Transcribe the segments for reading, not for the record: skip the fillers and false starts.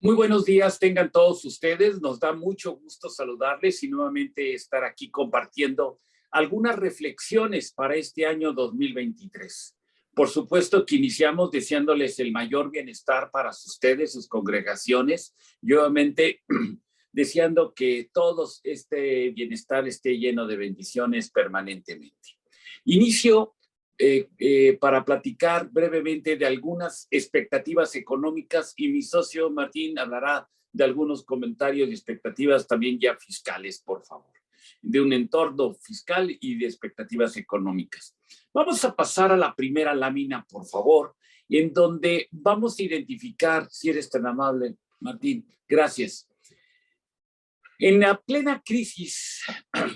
Muy buenos días, tengan todos ustedes. Nos da mucho gusto saludarles y nuevamente estar aquí compartiendo algunas reflexiones para este año 2023. Por supuesto que iniciamos deseándoles el mayor bienestar para ustedes, sus congregaciones, y obviamente deseando que todo este bienestar esté lleno de bendiciones permanentemente. Inicio para platicar brevemente de algunas expectativas económicas y mi socio Martín hablará de algunos comentarios y expectativas también ya fiscales, por favor, de un entorno fiscal y de expectativas económicas. Vamos a pasar a la primera lámina, por favor, en donde vamos a identificar, si eres tan amable, Martín, gracias. En la plena crisis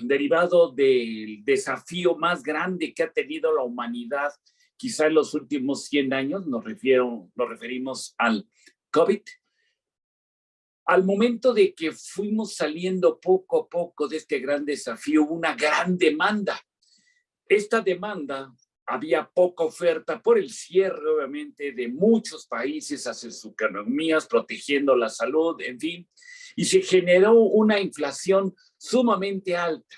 derivado del desafío más grande que ha tenido la humanidad, quizá en los últimos 100 años, nos referimos al COVID, al momento de que fuimos saliendo poco a poco de este gran desafío, hubo una gran demanda. Esta demanda, había poca oferta por el cierre, obviamente, de muchos países hacia sus economías, protegiendo la salud, en fin, y se generó una inflación sumamente alta.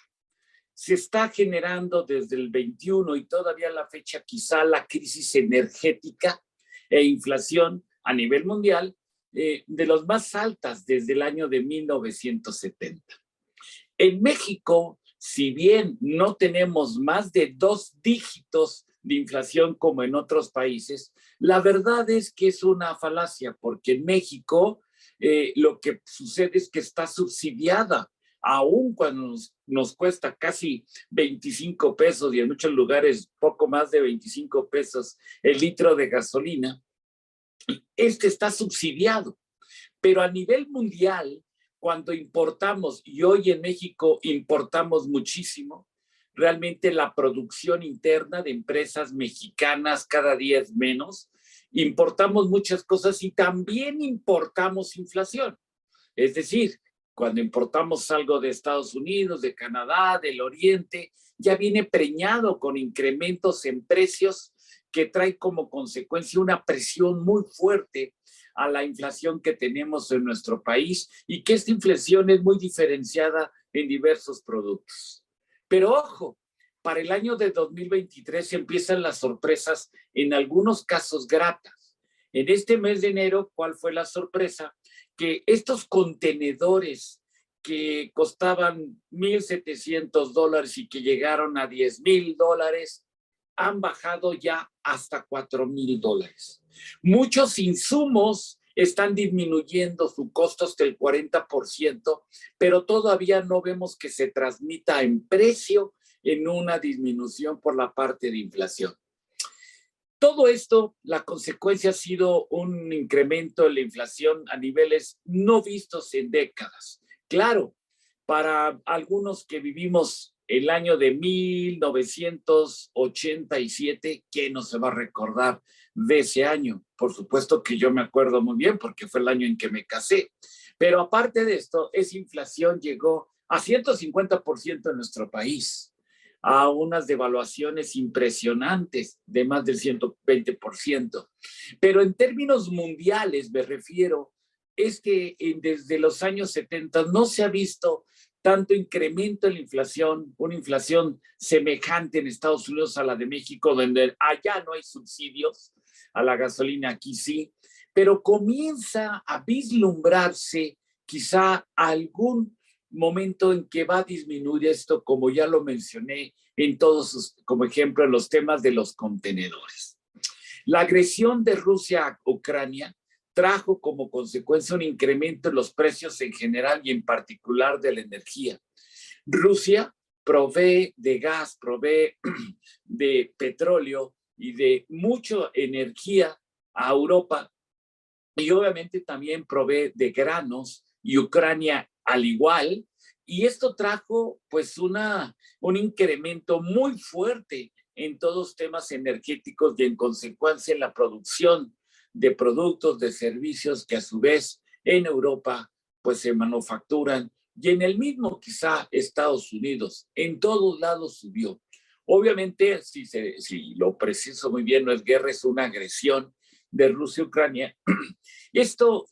Se está generando desde el 21 y todavía a la fecha quizá la crisis energética e inflación a nivel mundial de las más altas desde el año de 1970. En México, si bien no tenemos más de 2 dígitos de inflación como en otros países, la verdad es que es una falacia, porque en México lo que sucede es que está subsidiada, aún cuando nos cuesta casi 25 pesos y en muchos lugares poco más de 25 pesos el litro de gasolina, está subsidiado. Pero a nivel mundial, cuando importamos, y hoy en México importamos muchísimo, realmente la producción interna de empresas mexicanas cada día es menos, importamos muchas cosas y también importamos inflación. Es decir, cuando importamos algo de Estados Unidos, de Canadá, del Oriente, ya viene preñado con incrementos en precios que trae como consecuencia una presión muy fuerte a la inflación que tenemos en nuestro país y que esta inflación es muy diferenciada en diversos productos. Pero ojo, para el año de 2023 empiezan las sorpresas, en algunos casos gratas. En este mes de enero, ¿cuál fue la sorpresa? Que estos contenedores que costaban $1,700 y que llegaron a $10,000 han bajado ya hasta $4,000. Muchos insumos están disminuyendo su costo hasta el 40%, pero todavía no vemos que se transmita en precio en una disminución por la parte de inflación. Todo esto, la consecuencia ha sido un incremento en la inflación a niveles no vistos en décadas. Claro, para algunos que vivimos el año de 1987, ¿quién no se va a recordar de ese año? Por supuesto que yo me acuerdo muy bien porque fue el año en que me casé. Pero aparte de esto, esa inflación llegó a 150% en nuestro país, a unas devaluaciones impresionantes de más del 120%. Pero en términos mundiales me refiero, es que desde los años 70 no se ha visto tanto incremento en la inflación, una inflación semejante en Estados Unidos a la de México, donde allá no hay subsidios a la gasolina, aquí sí, pero comienza a vislumbrarse quizá algún momento en que va a disminuir esto, como ya lo mencioné en todos, como ejemplo, en los temas de los contenedores. La agresión de Rusia a Ucrania trajo como consecuencia un incremento en los precios en general y en particular de la energía. Rusia provee de gas, provee de petróleo y de mucha energía a Europa y obviamente también provee de granos y Ucrania al igual, y esto trajo pues un incremento muy fuerte en todos temas energéticos y en consecuencia en la producción de productos, de servicios que a su vez en Europa pues se manufacturan y en el mismo quizá Estados Unidos, en todos lados subió. Obviamente, si lo preciso muy bien, no es guerra, es una agresión de Rusia-Ucrania. Esto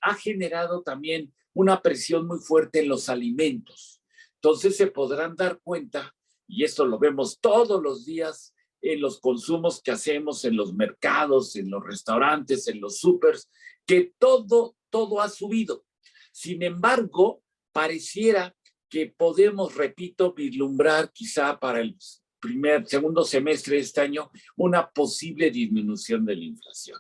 ha generado también una presión muy fuerte en los alimentos. Entonces se podrán dar cuenta, y esto lo vemos todos los días en los consumos que hacemos en los mercados, en los restaurantes, en los súpers, que todo ha subido. Sin embargo, pareciera que podemos, repito, vislumbrar quizá para el segundo semestre de este año una posible disminución de la inflación.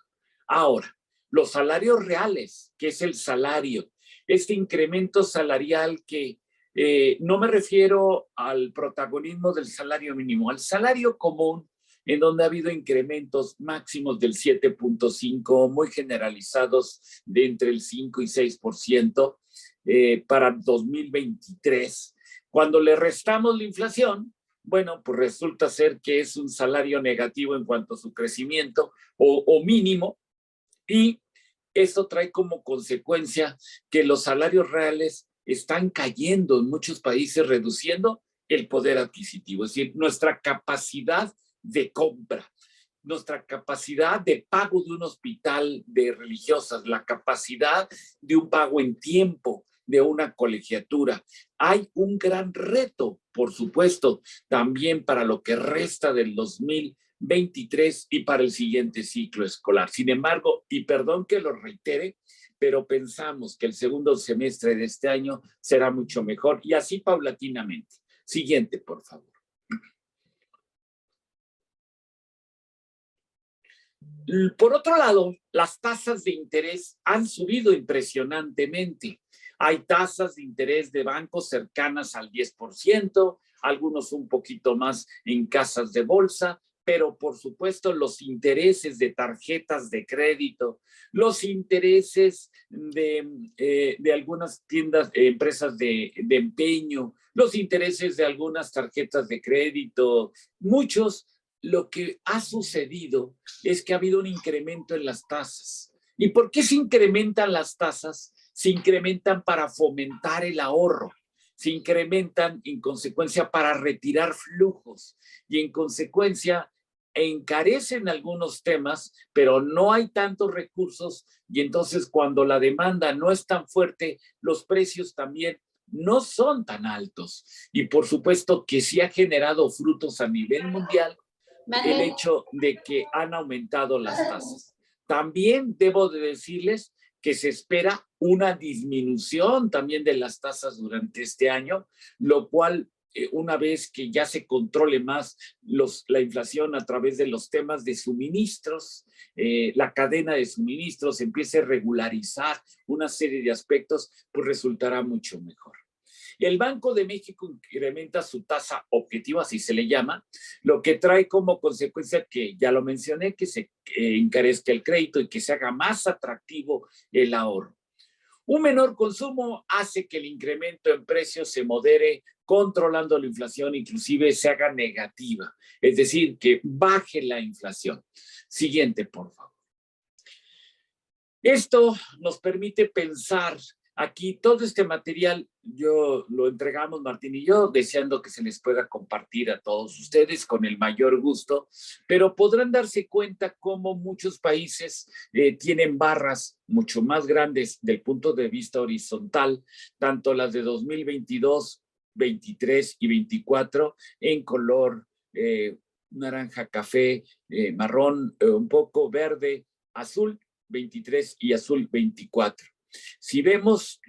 Ahora, los salarios reales, que es el salario, este incremento salarial que no me refiero al protagonismo del salario mínimo, al salario común, en donde ha habido incrementos máximos del 7.5, muy generalizados de entre el 5 y 6% para 2023. Cuando le restamos la inflación, bueno, pues resulta ser que es un salario negativo en cuanto a su crecimiento o mínimo, y eso trae como consecuencia que los salarios reales están cayendo en muchos países, reduciendo el poder adquisitivo, es decir, nuestra capacidad de compra, nuestra capacidad de pago de un hospital de religiosas, la capacidad de un pago en tiempo de una colegiatura. Hay un gran reto, por supuesto, también para lo que resta del 2023 y para el siguiente ciclo escolar. Sin embargo, y perdón que lo reitere, pero pensamos que el segundo semestre de este año será mucho mejor, y así paulatinamente. Siguiente, por favor. Por otro lado, las tasas de interés han subido impresionantemente. Hay tasas de interés de bancos cercanas al 10%, algunos un poquito más en casas de bolsa, pero por supuesto los intereses de tarjetas de crédito, los intereses de algunas tiendas, empresas de empeño, los intereses de algunas tarjetas de crédito, muchos, lo que ha sucedido es que ha habido un incremento en las tasas. ¿Y por qué se incrementan las tasas? Se incrementan para fomentar el ahorro, se incrementan en consecuencia para retirar flujos y en consecuencia encarecen algunos temas, pero no hay tantos recursos, y entonces cuando la demanda no es tan fuerte, los precios también no son tan altos. Y por supuesto que sí ha generado frutos a nivel mundial el hecho de que han aumentado las tasas. También debo de decirles que se espera una disminución también de las tasas durante este año, lo cual una vez que ya se controle más la inflación a través de los temas de suministros, la cadena de suministros empiece a regularizar una serie de aspectos, pues resultará mucho mejor. El Banco de México incrementa su tasa objetiva, así se le llama, lo que trae como consecuencia que, ya lo mencioné, que se encarezca el crédito y que se haga más atractivo el ahorro. Un menor consumo hace que el incremento en precios se modere, controlando la inflación, inclusive se haga negativa, es decir, que baje la inflación. Siguiente, por favor. Esto nos permite pensar. Aquí todo este material yo lo entregamos, Martín y yo, deseando que se les pueda compartir a todos ustedes con el mayor gusto, pero podrán darse cuenta cómo muchos países tienen barras mucho más grandes del punto de vista horizontal, tanto las de 2022, 23 y 24 en color naranja, café, marrón, un poco verde, azul 23 y azul 24. Si vemos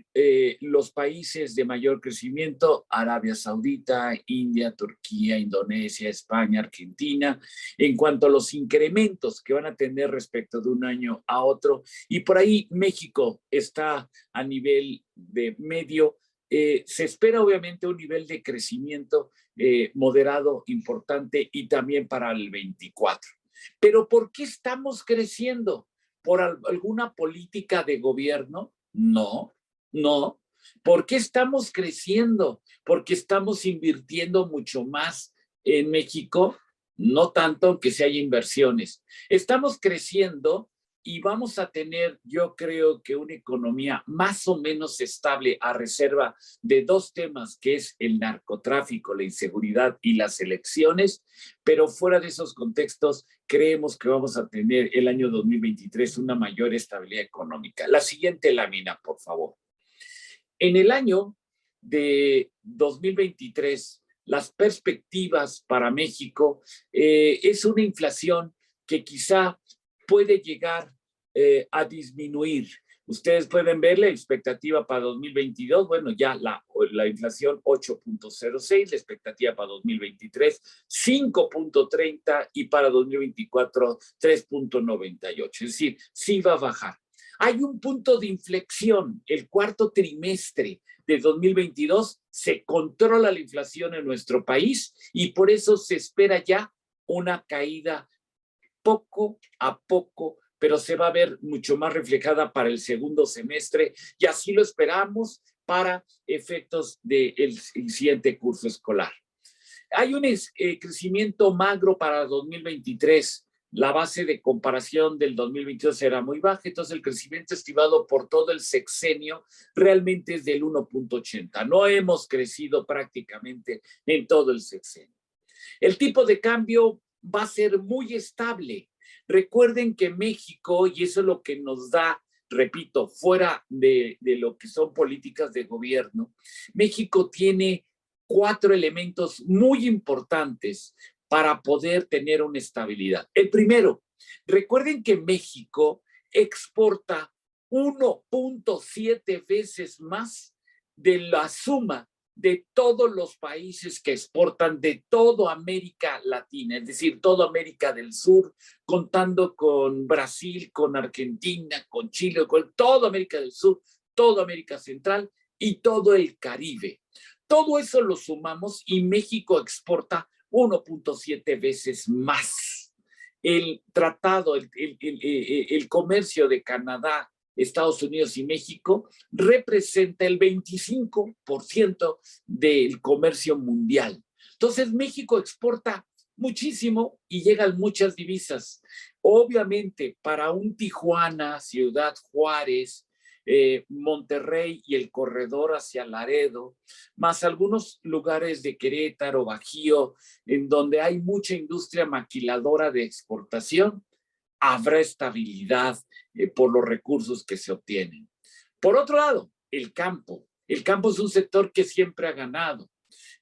los países de mayor crecimiento, Arabia Saudita, India, Turquía, Indonesia, España, Argentina, en cuanto a los incrementos que van a tener respecto de un año a otro, y por ahí México está a nivel de medio, se espera obviamente un nivel de crecimiento moderado, importante, y también para el 24. Pero ¿por qué estamos creciendo? ¿Por alguna política de gobierno? No, no. ¿Por qué estamos creciendo? ¿Porque estamos invirtiendo mucho más en México? No tanto, aunque sí hay inversiones. Estamos creciendo y vamos a tener, yo creo que una economía más o menos estable a reserva de dos temas, que es el narcotráfico, la inseguridad y las elecciones, pero fuera de esos contextos, creemos que vamos a tener el año 2023 una mayor estabilidad económica. La siguiente lámina, por favor. En el año de 2023, las perspectivas para México es una inflación que quizá puede llegar a disminuir. Ustedes pueden ver la expectativa para 2022, bueno, ya la inflación 8.06, la expectativa para 2023 5.30 y para 2024 3.98, es decir, sí va a bajar. Hay un punto de inflexión, el cuarto trimestre de 2022 se controla la inflación en nuestro país y por eso se espera ya una caída poco a poco, pero se va a ver mucho más reflejada para el segundo semestre y así lo esperamos para efectos del siguiente curso escolar. Hay un crecimiento magro para 2023. La base de comparación del 2022 era muy baja, entonces el crecimiento estimado por todo el sexenio realmente es del 1.80. No hemos crecido prácticamente en todo el sexenio. El tipo de cambio va a ser muy estable. Recuerden que México, y eso es lo que nos da, repito, fuera de lo que son políticas de gobierno, México tiene 4 elementos muy importantes para poder tener una estabilidad. El primero, recuerden que México exporta 1.7 veces más de la suma de todos los países que exportan de toda América Latina, es decir, toda América del Sur, contando con Brasil, con Argentina, con Chile, con toda América del Sur, toda América Central y todo el Caribe. Todo eso lo sumamos y México exporta 1.7 veces más. El tratado, el comercio de Canadá, Estados Unidos y México representa el 25% del comercio mundial. Entonces, México exporta muchísimo y llegan muchas divisas. Obviamente, para un Tijuana, Ciudad Juárez, Monterrey y el corredor hacia Laredo, más algunos lugares de Querétaro, Bajío, en donde hay mucha industria maquiladora de exportación, habrá estabilidad por los recursos que se obtienen. Por otro lado, el campo. El campo es un sector que siempre ha ganado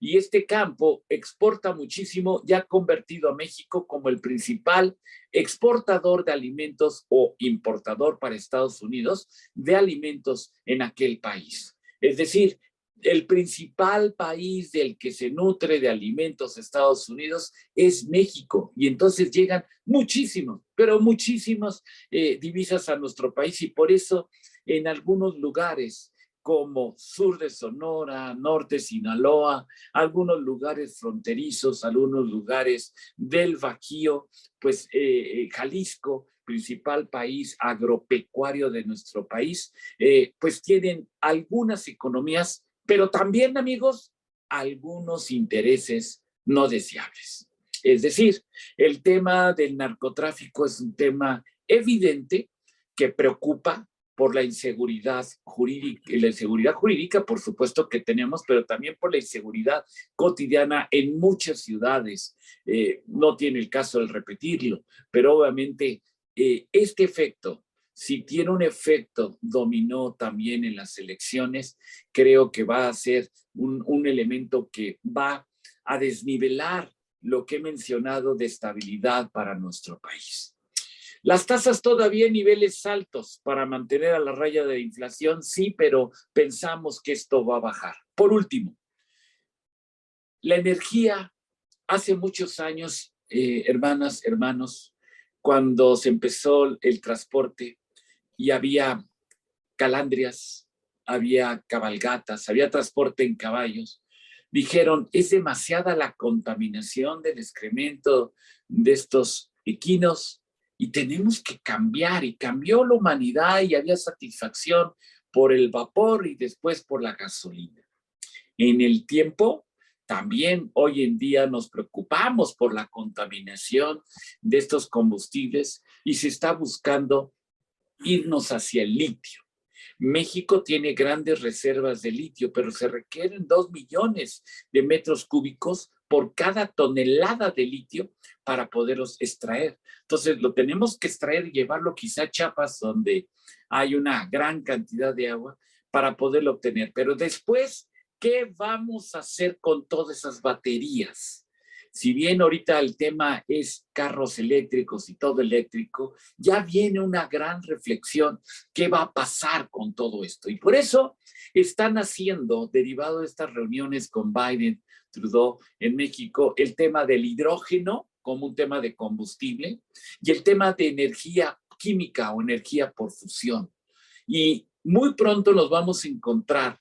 y este campo exporta muchísimo y ha convertido a México como el principal exportador de alimentos o importador para Estados Unidos de alimentos en aquel país. Es decir, el principal país del que se nutre de alimentos Estados Unidos es México y entonces llegan muchísimos, pero muchísimas divisas a nuestro país y por eso en algunos lugares como sur de Sonora, norte de Sinaloa, algunos lugares fronterizos, algunos lugares del Bajío, pues Jalisco, principal país agropecuario de nuestro país, pues tienen algunas economías, pero también, amigos, algunos intereses no deseables. Es decir, el tema del narcotráfico es un tema evidente que preocupa por la inseguridad jurídica, y la inseguridad jurídica, por supuesto que tenemos, pero también por la inseguridad cotidiana en muchas ciudades. No tiene el caso de repetirlo, pero obviamente este efecto, si tiene un efecto dominó también en las elecciones, creo que va a ser un elemento que va a desnivelar lo que he mencionado de estabilidad para nuestro país. Las tasas todavía en niveles altos para mantener a la raya de inflación, sí, pero pensamos que esto va a bajar. Por último, la energía, hace muchos años, hermanas, hermanos, cuando se empezó el transporte y había calandrias, había cabalgatas, había transporte en caballos, dijeron, es demasiada la contaminación del excremento de estos equinos y tenemos que cambiar. Y cambió la humanidad y había satisfacción por el vapor y después por la gasolina. En el tiempo, también hoy en día nos preocupamos por la contaminación de estos combustibles y se está buscando irnos hacia el litio. México tiene grandes reservas de litio, pero se requieren 2 millones de metros cúbicos por cada tonelada de litio para poderlos extraer. Entonces, lo tenemos que extraer y llevarlo quizá a Chiapas, donde hay una gran cantidad de agua, para poderlo obtener. Pero después, ¿qué vamos a hacer con todas esas baterías? Si bien ahorita el tema es carros eléctricos y todo eléctrico, ya viene una gran reflexión. ¿Qué va a pasar con todo esto? Y por eso están haciendo, derivado de estas reuniones con Biden, Trudeau en México, el tema del hidrógeno como un tema de combustible y el tema de energía química o energía por fusión. Y muy pronto nos vamos a encontrar,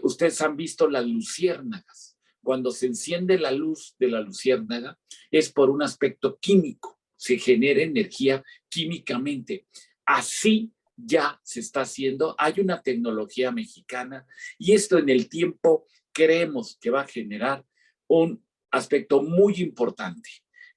ustedes han visto las luciérnagas. Cuando se enciende la luz de la luciérnaga es por un aspecto químico, se genera energía químicamente. Así ya se está haciendo, hay una tecnología mexicana y esto en el tiempo creemos que va a generar un aspecto muy importante.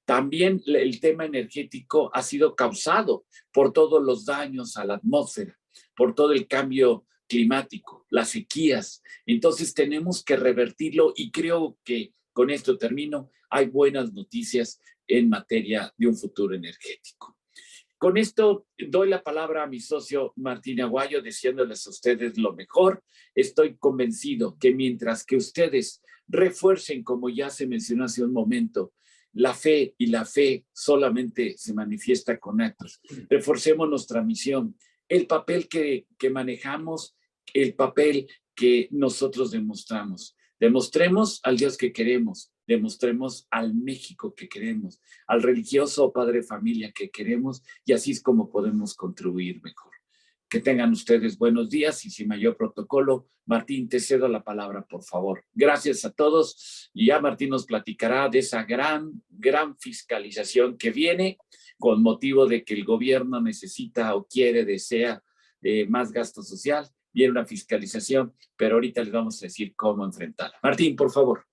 También el tema energético ha sido causado por todos los daños a la atmósfera, por todo el cambio climático, las sequías. Entonces tenemos que revertirlo y creo que con esto termino, hay buenas noticias en materia de un futuro energético. Con esto doy la palabra a mi socio Martín Aguayo, deseándoles a ustedes lo mejor. Estoy convencido que mientras que ustedes refuercen, como ya se mencionó hace un momento, la fe, y la fe solamente se manifiesta con actos, reforcemos nuestra misión, el papel que manejamos, el papel que nosotros demostramos. Demostremos al Dios que queremos, demostremos al México que queremos, al religioso padre de familia que queremos, y así es como podemos contribuir mejor. Que tengan ustedes buenos días y sin mayor protocolo. Martín, te cedo la palabra, por favor. Gracias a todos y ya Martín nos platicará de esa gran fiscalización que viene con motivo de que el gobierno necesita o quiere, desea más gasto social. Viene una fiscalización, pero ahorita les vamos a decir cómo enfrentarla. Martín, por favor.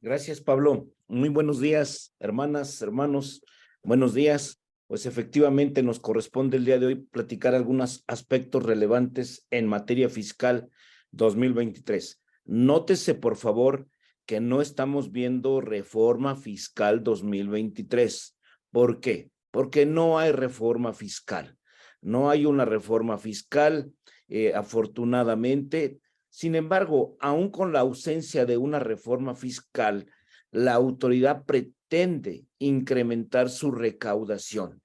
Gracias, Pablo. Muy buenos días, hermanas, hermanos. Buenos días. Pues efectivamente nos corresponde el día de hoy platicar algunos aspectos relevantes en materia fiscal 2023. Nótese, por favor, que no estamos viendo reforma fiscal 2023. ¿Por qué? Porque no hay reforma fiscal. No hay una reforma fiscal, afortunadamente. Sin embargo, aún con la ausencia de una reforma fiscal, la autoridad pretende incrementar su recaudación.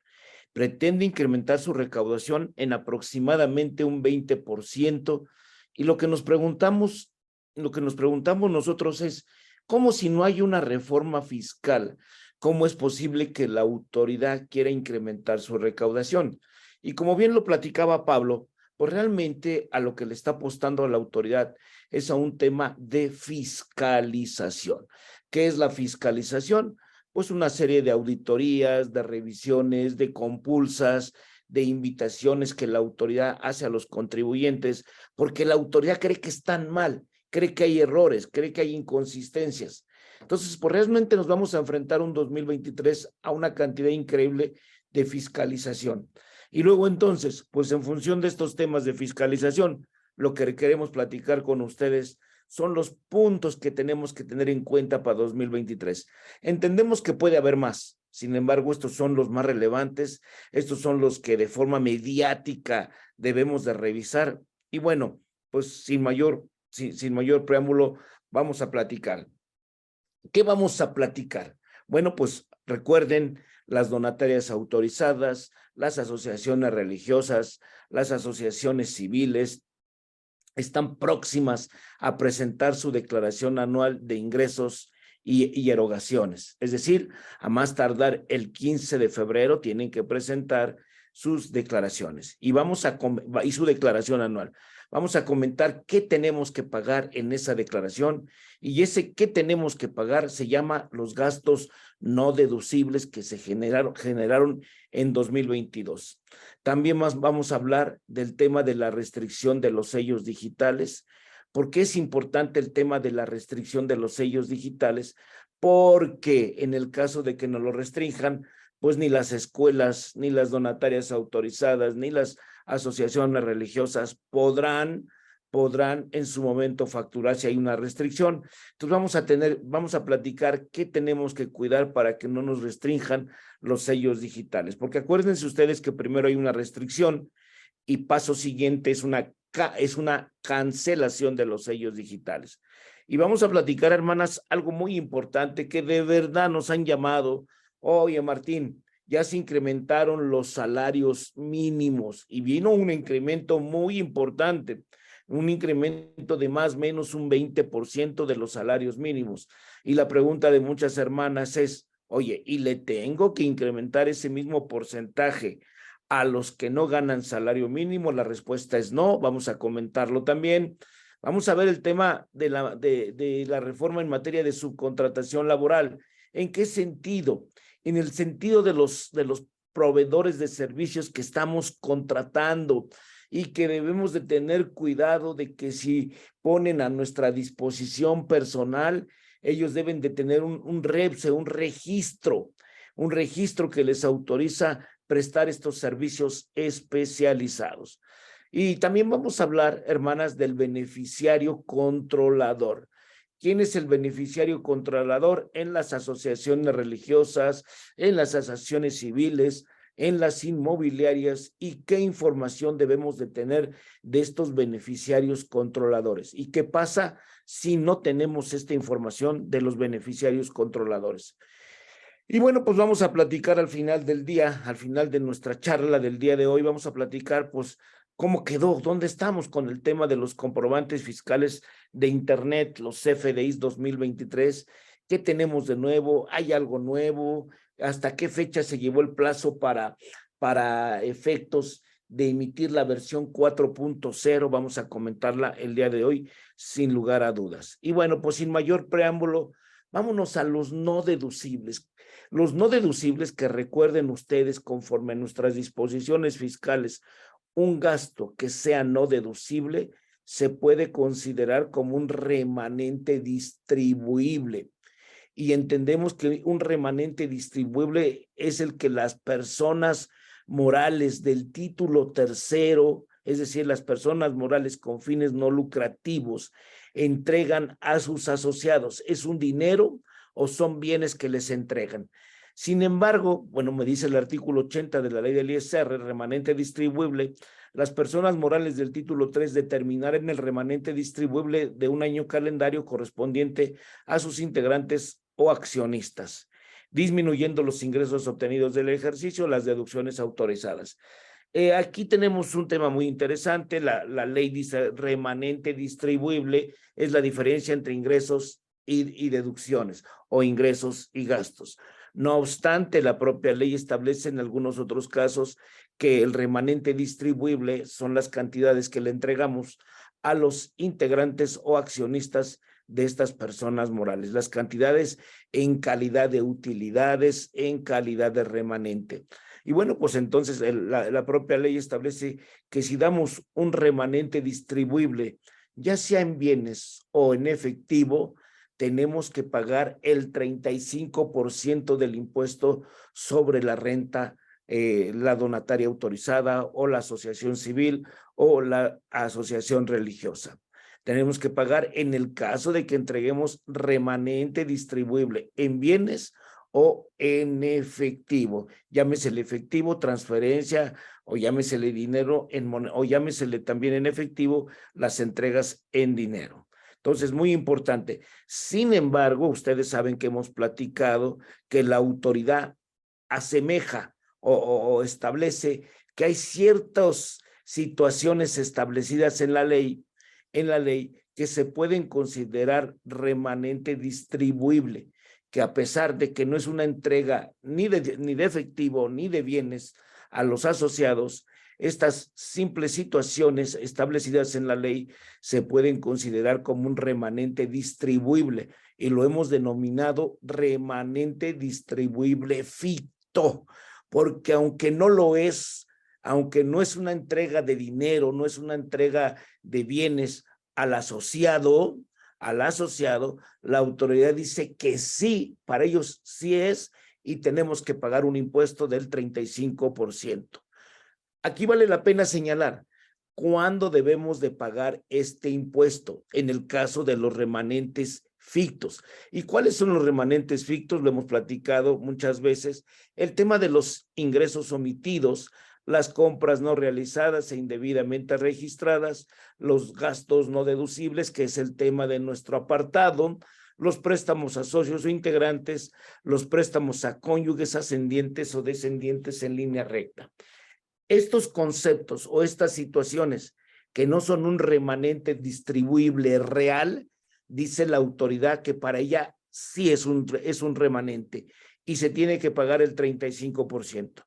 Pretende incrementar su recaudación en aproximadamente un 20%. Y lo que nos preguntamos nosotros es, ¿cómo si no hay una reforma fiscal? ¿Cómo es posible que la autoridad quiera incrementar su recaudación? Y como bien lo platicaba Pablo, pues realmente a lo que le está apostando a la autoridad es a un tema de fiscalización. ¿Qué es la fiscalización? Pues una serie de auditorías, de revisiones, de compulsas, de invitaciones que la autoridad hace a los contribuyentes, porque la autoridad cree que están mal, cree que hay errores, cree que hay inconsistencias. Entonces, pues realmente nos vamos a enfrentar un 2023 a una cantidad increíble de fiscalización. Y luego entonces, pues en función de estos temas de fiscalización, lo que queremos platicar con ustedes son los puntos que tenemos que tener en cuenta para 2023. Entendemos que puede haber más, sin embargo, estos son los más relevantes, estos son los que de forma mediática debemos de revisar. Y bueno, pues sin mayor preámbulo, vamos a platicar. ¿Qué vamos a platicar? Bueno, pues recuerden las donatarias autorizadas, las asociaciones religiosas, las asociaciones civiles, están próximas a presentar su declaración anual de ingresos y erogaciones. Es decir, a más tardar el 15 de febrero tienen que presentar sus declaraciones y su declaración anual. Vamos a comentar qué tenemos que pagar en esa declaración y ese qué tenemos que pagar se llama los gastos no deducibles que se generaron en 2022. También vamos a hablar del tema de la restricción de los sellos digitales. ¿Por qué es importante el tema de la restricción de los sellos digitales? Porque en el caso de que no lo restrinjan, pues ni las escuelas, ni las donatarias autorizadas, ni las asociaciones religiosas podrán en su momento facturar si hay una restricción. Entonces vamos a platicar qué tenemos que cuidar para que no nos restrinjan los sellos digitales, porque acuérdense ustedes que primero hay una restricción y paso siguiente es una cancelación de los sellos digitales. Y vamos a platicar, hermanas, algo muy importante que de verdad nos han llamado. Oye, Martín, ya se incrementaron los salarios mínimos y vino un incremento muy importante, un incremento de más o menos un 20% de los salarios mínimos. Y la pregunta de muchas hermanas es, oye, ¿y le tengo que incrementar ese mismo porcentaje a los que no ganan salario mínimo? La respuesta es no. Vamos a comentarlo también. Vamos a ver el tema de la reforma en materia de subcontratación laboral. ¿En qué sentido? En el sentido de los proveedores de servicios que estamos contratando y que debemos de tener cuidado de que si ponen a nuestra disposición personal, ellos deben de tener un REPSE, un registro que les autoriza prestar estos servicios especializados. Y también vamos a hablar, hermanas, del beneficiario controlador. ¿Quién es el beneficiario controlador? En las asociaciones religiosas, en las asociaciones civiles, en las inmobiliarias, y qué información debemos de tener de estos beneficiarios controladores. ¿Y qué pasa si no tenemos esta información de los beneficiarios controladores? Y bueno, pues vamos a platicar al final del día, al final de nuestra charla del día de hoy, vamos a platicar pues cómo quedó, dónde estamos con el tema de los comprobantes fiscales de Internet, los CFDIs 2023, qué tenemos de nuevo, hay algo nuevo, hasta qué fecha se llevó el plazo para efectos de emitir la versión 4.0, vamos a comentarla el día de hoy sin lugar a dudas. Y bueno, pues sin mayor preámbulo, vámonos a los no deducibles. Los no deducibles, que recuerden ustedes, conforme a nuestras disposiciones fiscales, un gasto que sea no deducible se puede considerar como un remanente distribuible. Y entendemos que un remanente distribuible es el que las personas morales del título tercero, es decir, las personas morales con fines no lucrativos, entregan a sus asociados. ¿Es un dinero o son bienes que les entregan? Sin embargo, bueno, me dice el artículo 80 de la ley del ISR, remanente distribuible, las personas morales del título 3 determinarán el remanente distribuible de un año calendario correspondiente a sus integrantes o accionistas, disminuyendo los ingresos obtenidos del ejercicio, las deducciones autorizadas. Aquí tenemos un tema muy interesante. La ley dice remanente distribuible es la diferencia entre ingresos y deducciones, o ingresos y gastos. No obstante, la propia ley establece en algunos otros casos que el remanente distribuible son las cantidades que le entregamos a los integrantes o accionistas de estas personas morales, las cantidades en calidad de utilidades, en calidad de remanente. Y bueno, pues entonces la propia ley establece que si damos un remanente distribuible, ya sea en bienes o en efectivo, tenemos que pagar el 35% del impuesto sobre la renta, la donataria autorizada o la asociación civil o la asociación religiosa. Tenemos que pagar en el caso de que entreguemos remanente distribuible en bienes o en efectivo, llámesele efectivo, transferencia, o llámesele dinero o llámesele también en efectivo las entregas en dinero. Entonces, muy importante. Sin embargo, ustedes saben que hemos platicado que la autoridad asemeja o establece que hay ciertas situaciones establecidas en la ley que se pueden considerar remanente distribuible, que a pesar de que no es una entrega ni de efectivo ni de bienes a los asociados, estas simples situaciones establecidas en la ley se pueden considerar como un remanente distribuible y lo hemos denominado remanente distribuible ficto, porque aunque no lo es, aunque no es una entrega de dinero, no es una entrega de bienes al asociado, la autoridad dice que sí, para ellos sí es, y tenemos que pagar un impuesto del 35%. Aquí vale la pena señalar cuándo debemos de pagar este impuesto en el caso de los remanentes fictos. ¿Y cuáles son los remanentes fictos? Lo hemos platicado muchas veces. El tema de los ingresos omitidos, las compras no realizadas e indebidamente registradas, los gastos no deducibles, que es el tema de nuestro apartado, los préstamos a socios o integrantes, los préstamos a cónyuges ascendientes o descendientes en línea recta. Estos conceptos o estas situaciones que no son un remanente distribuible real, dice la autoridad que para ella sí es un remanente y se tiene que pagar el 35%.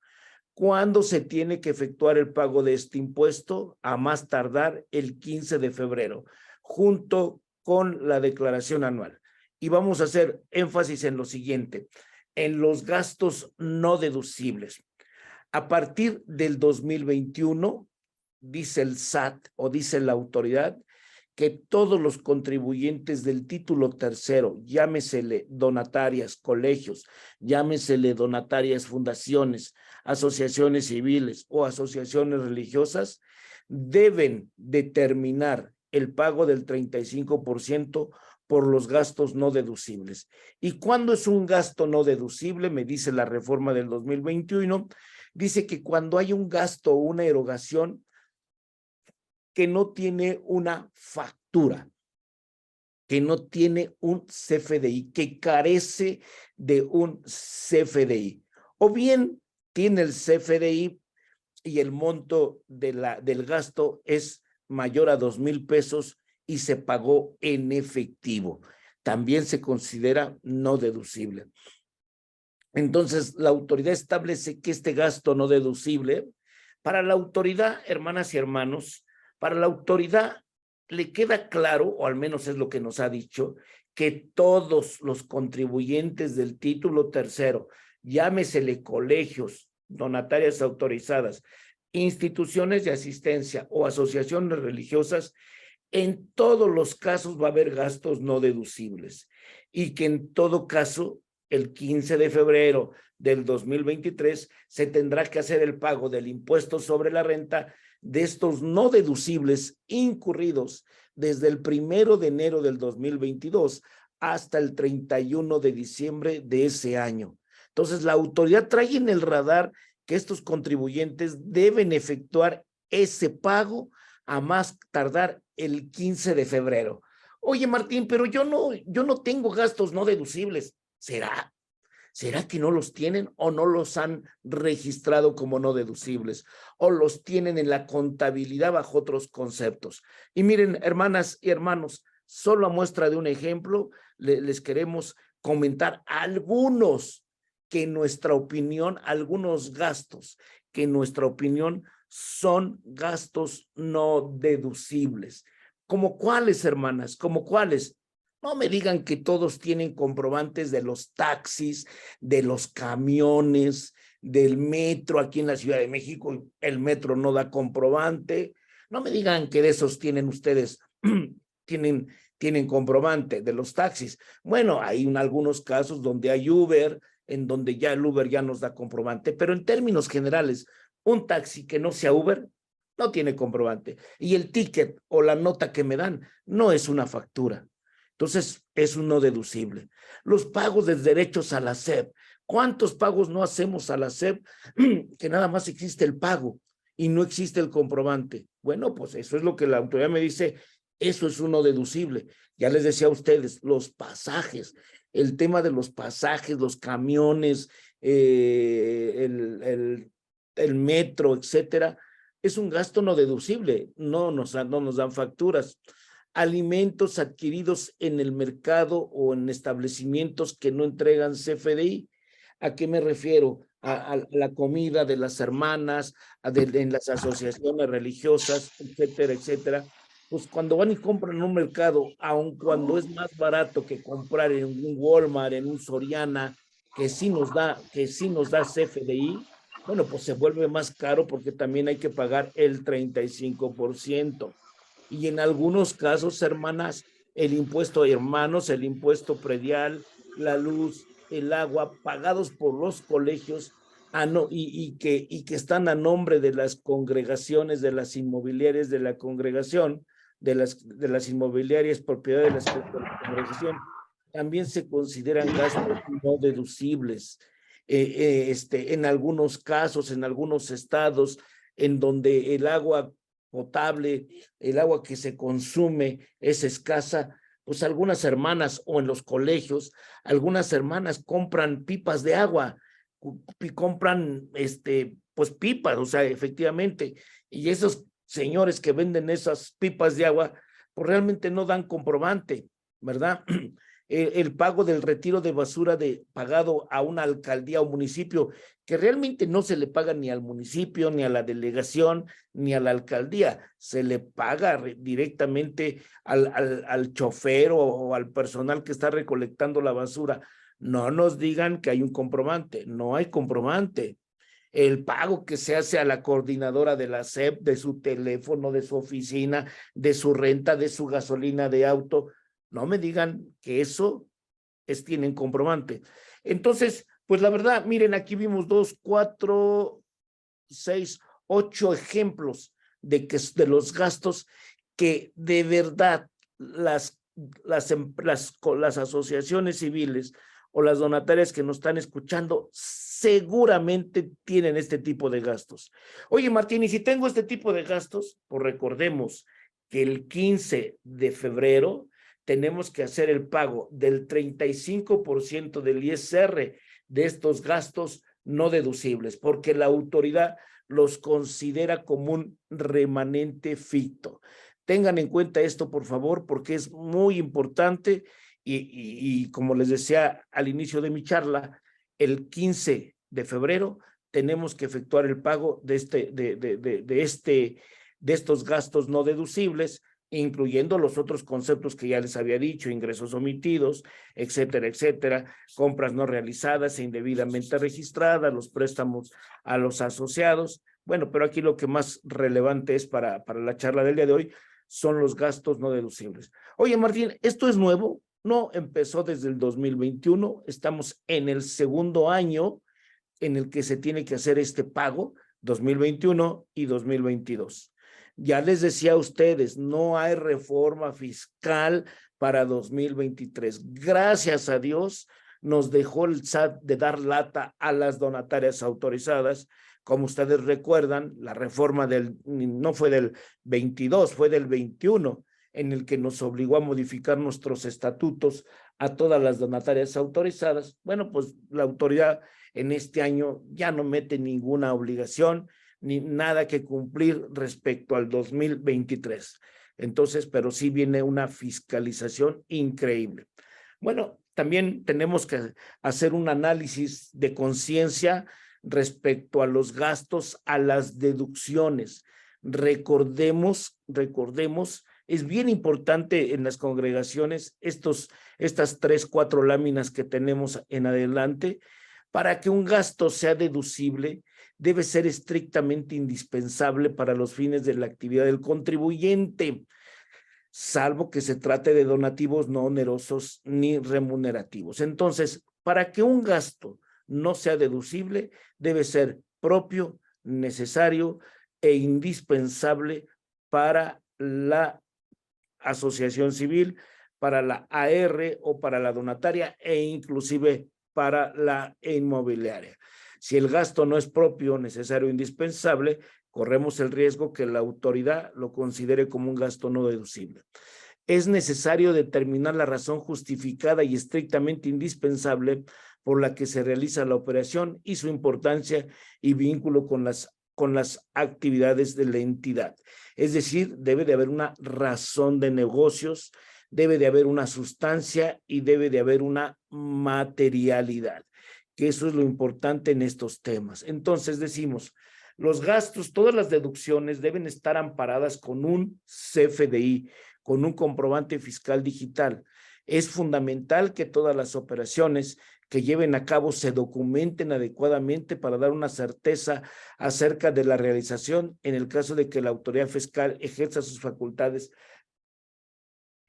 ¿Cuándo se tiene que efectuar el pago de este impuesto? A más tardar el 15 de febrero, junto con la declaración anual. Y vamos a hacer énfasis en lo siguiente, en los gastos no deducibles. A partir del 2021, dice el SAT o dice la autoridad, que todos los contribuyentes del título tercero, llámesele donatarias, colegios, llámesele donatarias, fundaciones, asociaciones civiles o asociaciones religiosas, deben determinar el pago del 35% por los gastos no deducibles. ¿Y cuándo es un gasto no deducible? Me dice la reforma del 2021, dice que cuando hay un gasto o una erogación que no tiene una factura, que no tiene un CFDI, que carece de un CFDI, o bien tiene el CFDI y el monto del gasto es mayor a 2,000 pesos y se pagó en efectivo. También se considera no deducible. Entonces, la autoridad establece que este gasto no deducible, para la autoridad, hermanas y hermanos, para la autoridad le queda claro, o al menos es lo que nos ha dicho, que todos los contribuyentes del título tercero, llámesele colegios, donatarias autorizadas, instituciones de asistencia o asociaciones religiosas, en todos los casos va a haber gastos no deducibles y que en todo caso el 15 de febrero del 2023 se tendrá que hacer el pago del impuesto sobre la renta de estos no deducibles incurridos desde el 1 de enero del 2022 hasta el 31 de diciembre de ese año. Entonces, la autoridad trae en el radar que estos contribuyentes deben efectuar ese pago a más tardar el 15 de febrero. Oye, Martín, pero yo no tengo gastos no deducibles. ¿Será? ¿Será que no los tienen o no los han registrado como no deducibles? O los tienen en la contabilidad bajo otros conceptos. Y miren, hermanas y hermanos, solo a muestra de un ejemplo, les queremos comentar algunos que en nuestra opinión, algunos gastos que en nuestra opinión son gastos no deducibles. ¿Cómo cuáles, hermanas? ¿Cómo cuáles? No me digan que todos tienen comprobantes de los taxis, de los camiones, del metro. Aquí en la Ciudad de México el metro no da comprobante. No me digan que de esos tienen ustedes, tienen comprobante de los taxis. Bueno, hay algunos casos donde hay Uber, en donde ya el Uber ya nos da comprobante, pero en términos generales, un taxi que no sea Uber no tiene comprobante. Y el ticket o la nota que me dan no es una factura. Entonces, es un no deducible. Los pagos de derechos a la SEP. ¿Cuántos pagos no hacemos a la SEP que nada más existe el pago y no existe el comprobante? Bueno, pues eso es lo que la autoridad me dice, eso es un no deducible. Ya les decía a ustedes, los pasajes, el tema de los pasajes, los camiones, el metro, etcétera, es un gasto no deducible, no nos dan facturas. Alimentos adquiridos en el mercado o en establecimientos que no entregan CFDI. ¿A qué me refiero? A la comida de las hermanas, en las asociaciones religiosas, etcétera, etcétera. Pues cuando van y compran en un mercado, aun cuando es más barato que comprar en un Walmart, en un Soriana, que sí nos da CFDI, bueno, pues se vuelve más caro porque también hay que pagar el 35%. Y en algunos casos, hermanas, el impuesto, hermanos, el impuesto predial, la luz, el agua, pagados por los colegios, No, y que están a nombre de las congregaciones, de las inmobiliarias de la congregación, de las inmobiliarias propiedad de la congregación, también se consideran gastos no deducibles. En algunos casos, en algunos estados, en donde el agua potable, el agua que se consume es escasa, pues algunas hermanas o en los colegios, algunas hermanas compran pipas de agua, compran pues pipas, o sea, efectivamente, y esos señores que venden esas pipas de agua, pues realmente no dan comprobante, ¿verdad? El pago del retiro de basura pagado a una alcaldía o municipio, que realmente no se le paga ni al municipio, ni a la delegación, ni a la alcaldía, se le paga directamente al chofer o al personal que está recolectando la basura. No nos digan que hay un comprobante, no hay comprobante. El pago que se hace a la coordinadora de la SEP, de su teléfono, de su oficina, de su renta, de su gasolina de auto, no me digan que eso tienen comprobante. Entonces, pues la verdad, miren, aquí vimos 2, 4, 6, 8 ejemplos de los gastos que de verdad las asociaciones civiles o las donatarias que nos están escuchando seguramente tienen este tipo de gastos. Oye, Martín, y si tengo este tipo de gastos, pues recordemos que el 15 de febrero tenemos que hacer el pago del 35% del ISR de estos gastos no deducibles, porque la autoridad los considera como un remanente ficto. Tengan en cuenta esto, por favor, porque es muy importante y como les decía al inicio de mi charla, el 15 de febrero tenemos que efectuar el pago de estos gastos no deducibles, incluyendo los otros conceptos que ya les había dicho, ingresos omitidos, etcétera, etcétera, compras no realizadas e indebidamente registradas, los préstamos a los asociados. Bueno, pero aquí lo que más relevante es para la charla del día de hoy son los gastos no deducibles. Oye, Martín, ¿esto es nuevo? No, empezó desde el 2021, estamos en el segundo año en el que se tiene que hacer este pago, 2021 y 2022. Ya les decía a ustedes, no hay reforma fiscal para 2023. Gracias a Dios, nos dejó el SAT de dar lata a las donatarias autorizadas. Como ustedes recuerdan, la reforma no fue del 22, fue del 21, en el que nos obligó a modificar nuestros estatutos a todas las donatarias autorizadas. Bueno, pues la autoridad en este año ya no mete ninguna obligación ni nada que cumplir respecto al 2023. Entonces, pero sí viene una fiscalización increíble. Bueno, también tenemos que hacer un análisis de conciencia respecto a los gastos, a las deducciones. Recordemos, es bien importante en las congregaciones estas 3, 4 láminas que tenemos en adelante. Para que un gasto sea deducible, debe ser estrictamente indispensable para los fines de la actividad del contribuyente, salvo que se trate de donativos no onerosos ni remunerativos. Entonces, para que un gasto no sea deducible, debe ser propio, necesario e indispensable para la asociación civil, para la AR o para la donataria e inclusive para la inmobiliaria. Si el gasto no es propio, necesario o indispensable, corremos el riesgo que la autoridad lo considere como un gasto no deducible. Es necesario determinar la razón justificada y estrictamente indispensable por la que se realiza la operación y su importancia y vínculo con las actividades de la entidad. Es decir, debe de haber una razón de negocios, debe de haber una sustancia y debe de haber una materialidad, que eso es lo importante en estos temas. Entonces decimos, los gastos, todas las deducciones deben estar amparadas con un CFDI, con un comprobante fiscal digital. Es fundamental que todas las operaciones que lleven a cabo se documenten adecuadamente para dar una certeza acerca de la realización en el caso de que la autoridad fiscal ejerza sus facultades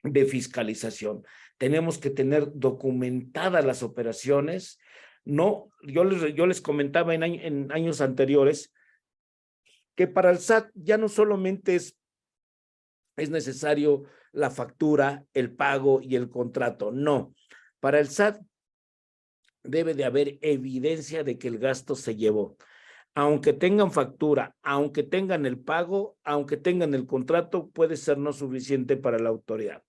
de fiscalización. Tenemos que tener documentadas las operaciones, No, yo les comentaba en años anteriores que para el SAT ya no solamente es necesario la factura, el pago y el contrato. No, para el SAT debe de haber evidencia de que el gasto se llevó. Aunque tengan factura, aunque tengan el pago, aunque tengan el contrato, puede ser no suficiente para la autoridad.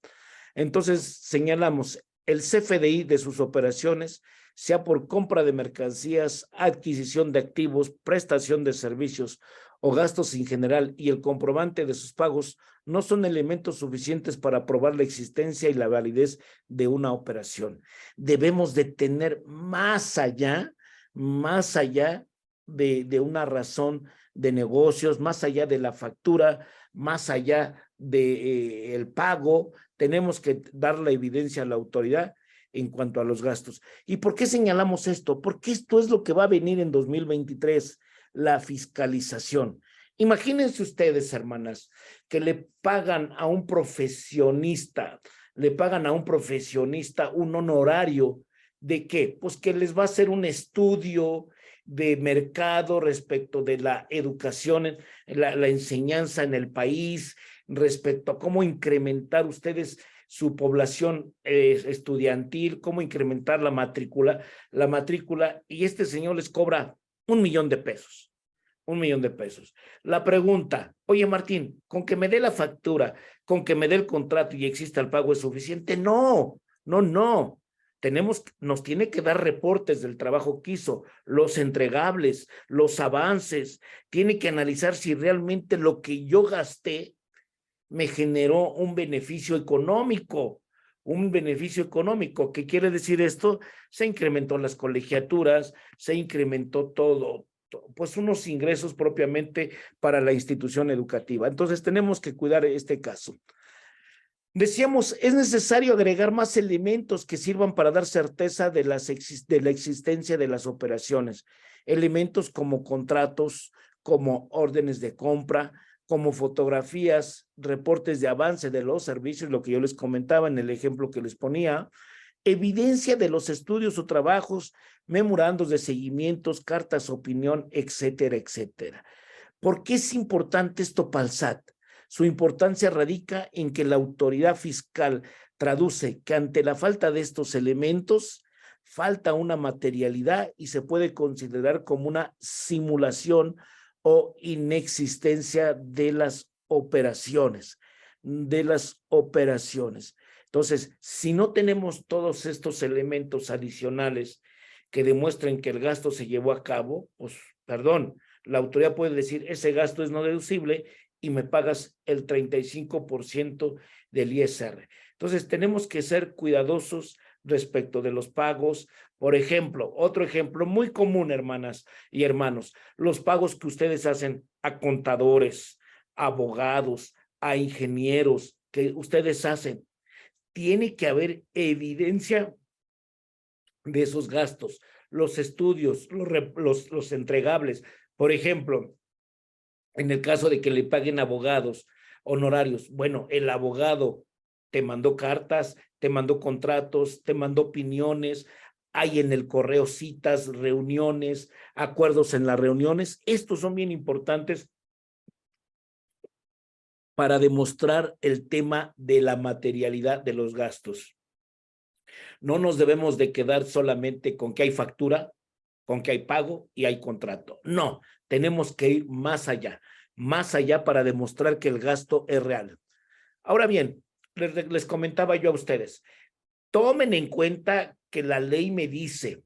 Entonces, señalamos el CFDI de sus operaciones, sea por compra de mercancías, adquisición de activos, prestación de servicios o gastos en general, y el comprobante de sus pagos no son elementos suficientes para probar la existencia y la validez de una operación. Debemos de tener más allá de una razón de negocios, más allá de la factura, más allá de el pago. Tenemos que dar la evidencia a la autoridad en cuanto a los gastos. ¿Y por qué señalamos esto? Porque esto es lo que va a venir en 2023, la fiscalización. Imagínense ustedes, hermanas, que le pagan a un profesionista un honorario. ¿De qué? Pues que les va a hacer un estudio de mercado respecto de la educación, la enseñanza en el país, respecto a cómo incrementar ustedes su población estudiantil, cómo incrementar la matrícula, y este señor les cobra $1,000,000. $1,000,000. La pregunta, oye Martín, con que me dé la factura, con que me dé el contrato y exista el pago es suficiente. No, no, no. Nos tiene que dar reportes del trabajo que hizo, los entregables, los avances. Tiene que analizar si realmente lo que yo gasté me generó un beneficio económico. ¿Qué quiere decir esto? Se incrementó las colegiaturas, se incrementó todo, pues unos ingresos propiamente para la institución educativa. Entonces tenemos que cuidar este caso. Decíamos, es necesario agregar más elementos que sirvan para dar certeza de la existencia de las operaciones. Elementos como contratos, como órdenes de compra, como fotografías, reportes de avance de los servicios, lo que yo les comentaba en el ejemplo que les ponía, evidencia de los estudios o trabajos, memorandos de seguimientos, cartas opinión, etcétera, etcétera. ¿Por qué es importante esto para el SAT? Su importancia radica en que la autoridad fiscal traduce que ante la falta de estos elementos, falta una materialidad y se puede considerar como una simulación o inexistencia de las operaciones. Entonces, si no tenemos todos estos elementos adicionales que demuestren que el gasto se llevó a cabo, pues, perdón, la autoridad puede decir, ese gasto es no deducible y me pagas el 35% del ISR. Entonces, tenemos que ser cuidadosos respecto de los pagos. Por ejemplo, otro ejemplo muy común, hermanas y hermanos, los pagos que ustedes hacen a contadores, a abogados, a ingenieros, que ustedes hacen. Tiene que haber evidencia de esos gastos, los estudios, los entregables. Por ejemplo, en el caso de que le paguen abogados honorarios, bueno, el abogado te mandó cartas, te mandó contratos, te mandó opiniones, hay en el correo citas, reuniones, acuerdos en las reuniones. Estos son bien importantes para demostrar el tema de la materialidad de los gastos. No nos debemos de quedar solamente con que hay factura, con que hay pago y hay contrato. No, tenemos que ir más allá para demostrar que el gasto es real. Ahora bien, les comentaba yo a ustedes, tomen en cuenta que la ley me dice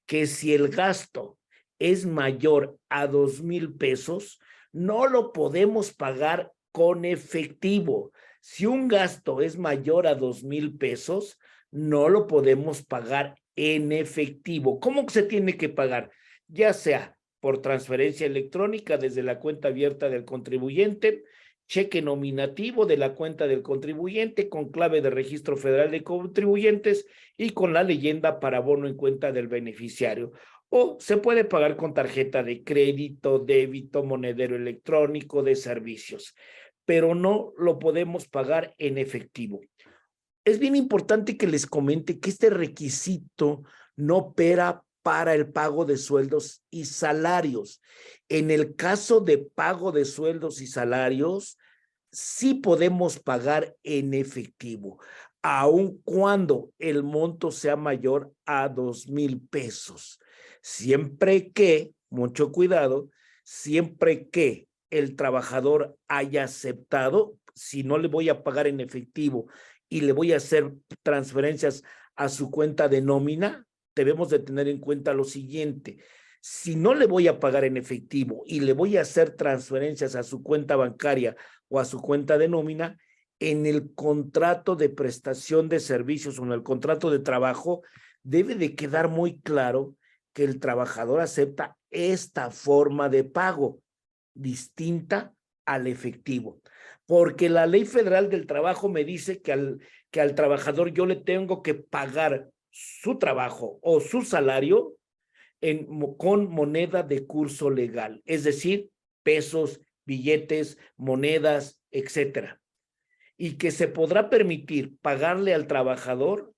que si el gasto es mayor a $2,000, no lo podemos pagar con efectivo. Si un gasto es mayor a $2,000, no lo podemos pagar en efectivo. ¿Cómo se tiene que pagar? Ya sea por transferencia electrónica desde la cuenta abierta del contribuyente, cheque nominativo de la cuenta del contribuyente con clave de registro federal de contribuyentes y con la leyenda para abono en cuenta del beneficiario. O se puede pagar con tarjeta de crédito, débito, monedero electrónico, de servicios, pero no lo podemos pagar en efectivo. Es bien importante que les comente que este requisito no opera para el pago de sueldos y salarios. En el caso de pago de sueldos y salarios, sí podemos pagar en efectivo, aun cuando el monto sea mayor a 2,000 pesos. Siempre que, mucho cuidado, siempre que el trabajador haya aceptado, si no le voy a pagar en efectivo y le voy a hacer transferencias a su cuenta de nómina, debemos de tener en cuenta lo siguiente: si no le voy a pagar en efectivo y le voy a hacer transferencias a su cuenta bancaria o a su cuenta de nómina, en el contrato de prestación de servicios o en el contrato de trabajo debe de quedar muy claro que el trabajador acepta esta forma de pago distinta al efectivo, porque la Ley Federal del Trabajo me dice que al trabajador yo le tengo que pagar su trabajo o su salario con moneda de curso legal, es decir, pesos, billetes, monedas, etcétera, y que se podrá permitir pagarle al trabajador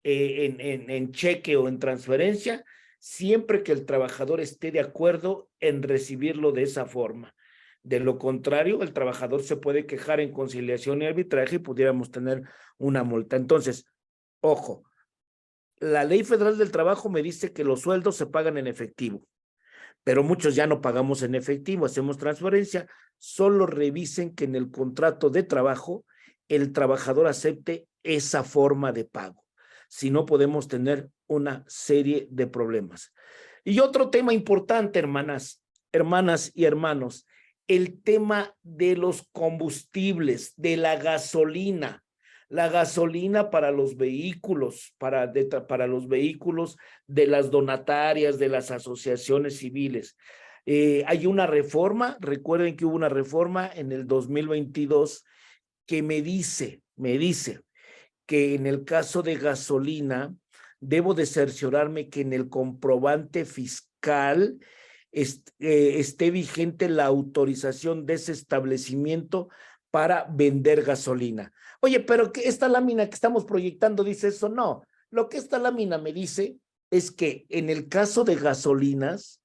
en cheque o en transferencia, siempre que el trabajador esté de acuerdo en recibirlo de esa forma. De lo contrario, el trabajador se puede quejar en conciliación y arbitraje y pudiéramos tener una multa. Entonces, ojo, la Ley Federal del Trabajo me dice que los sueldos se pagan en efectivo, pero muchos ya no pagamos en efectivo, hacemos transferencia. Solo revisen que en el contrato de trabajo el trabajador acepte esa forma de pago. Si no, podemos tener una serie de problemas. Y otro tema importante, hermanas y hermanos, el tema de los combustibles, de la gasolina. La gasolina para los vehículos, para los vehículos de las donatarias, de las asociaciones civiles. Hay una reforma, recuerden que hubo una reforma en el 2022 que me dice que en el caso de gasolina debo de cerciorarme que en el comprobante fiscal esté vigente la autorización de ese establecimiento para vender gasolina. Oye, pero que esta lámina que estamos proyectando dice eso. No, lo que esta lámina me dice es que en el caso de gasolinas,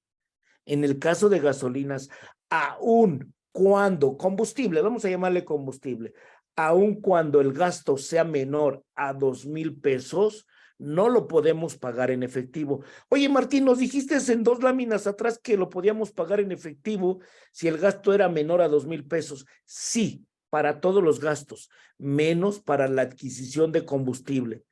aun cuando combustible, vamos a llamarle combustible, aun cuando el gasto sea menor a 2,000 pesos, no lo podemos pagar en efectivo. Oye, Martín, nos dijiste en 2 láminas atrás que lo podíamos pagar en efectivo si el gasto era menor a 2,000 pesos. Sí, para todos los gastos, menos para la adquisición de combustible.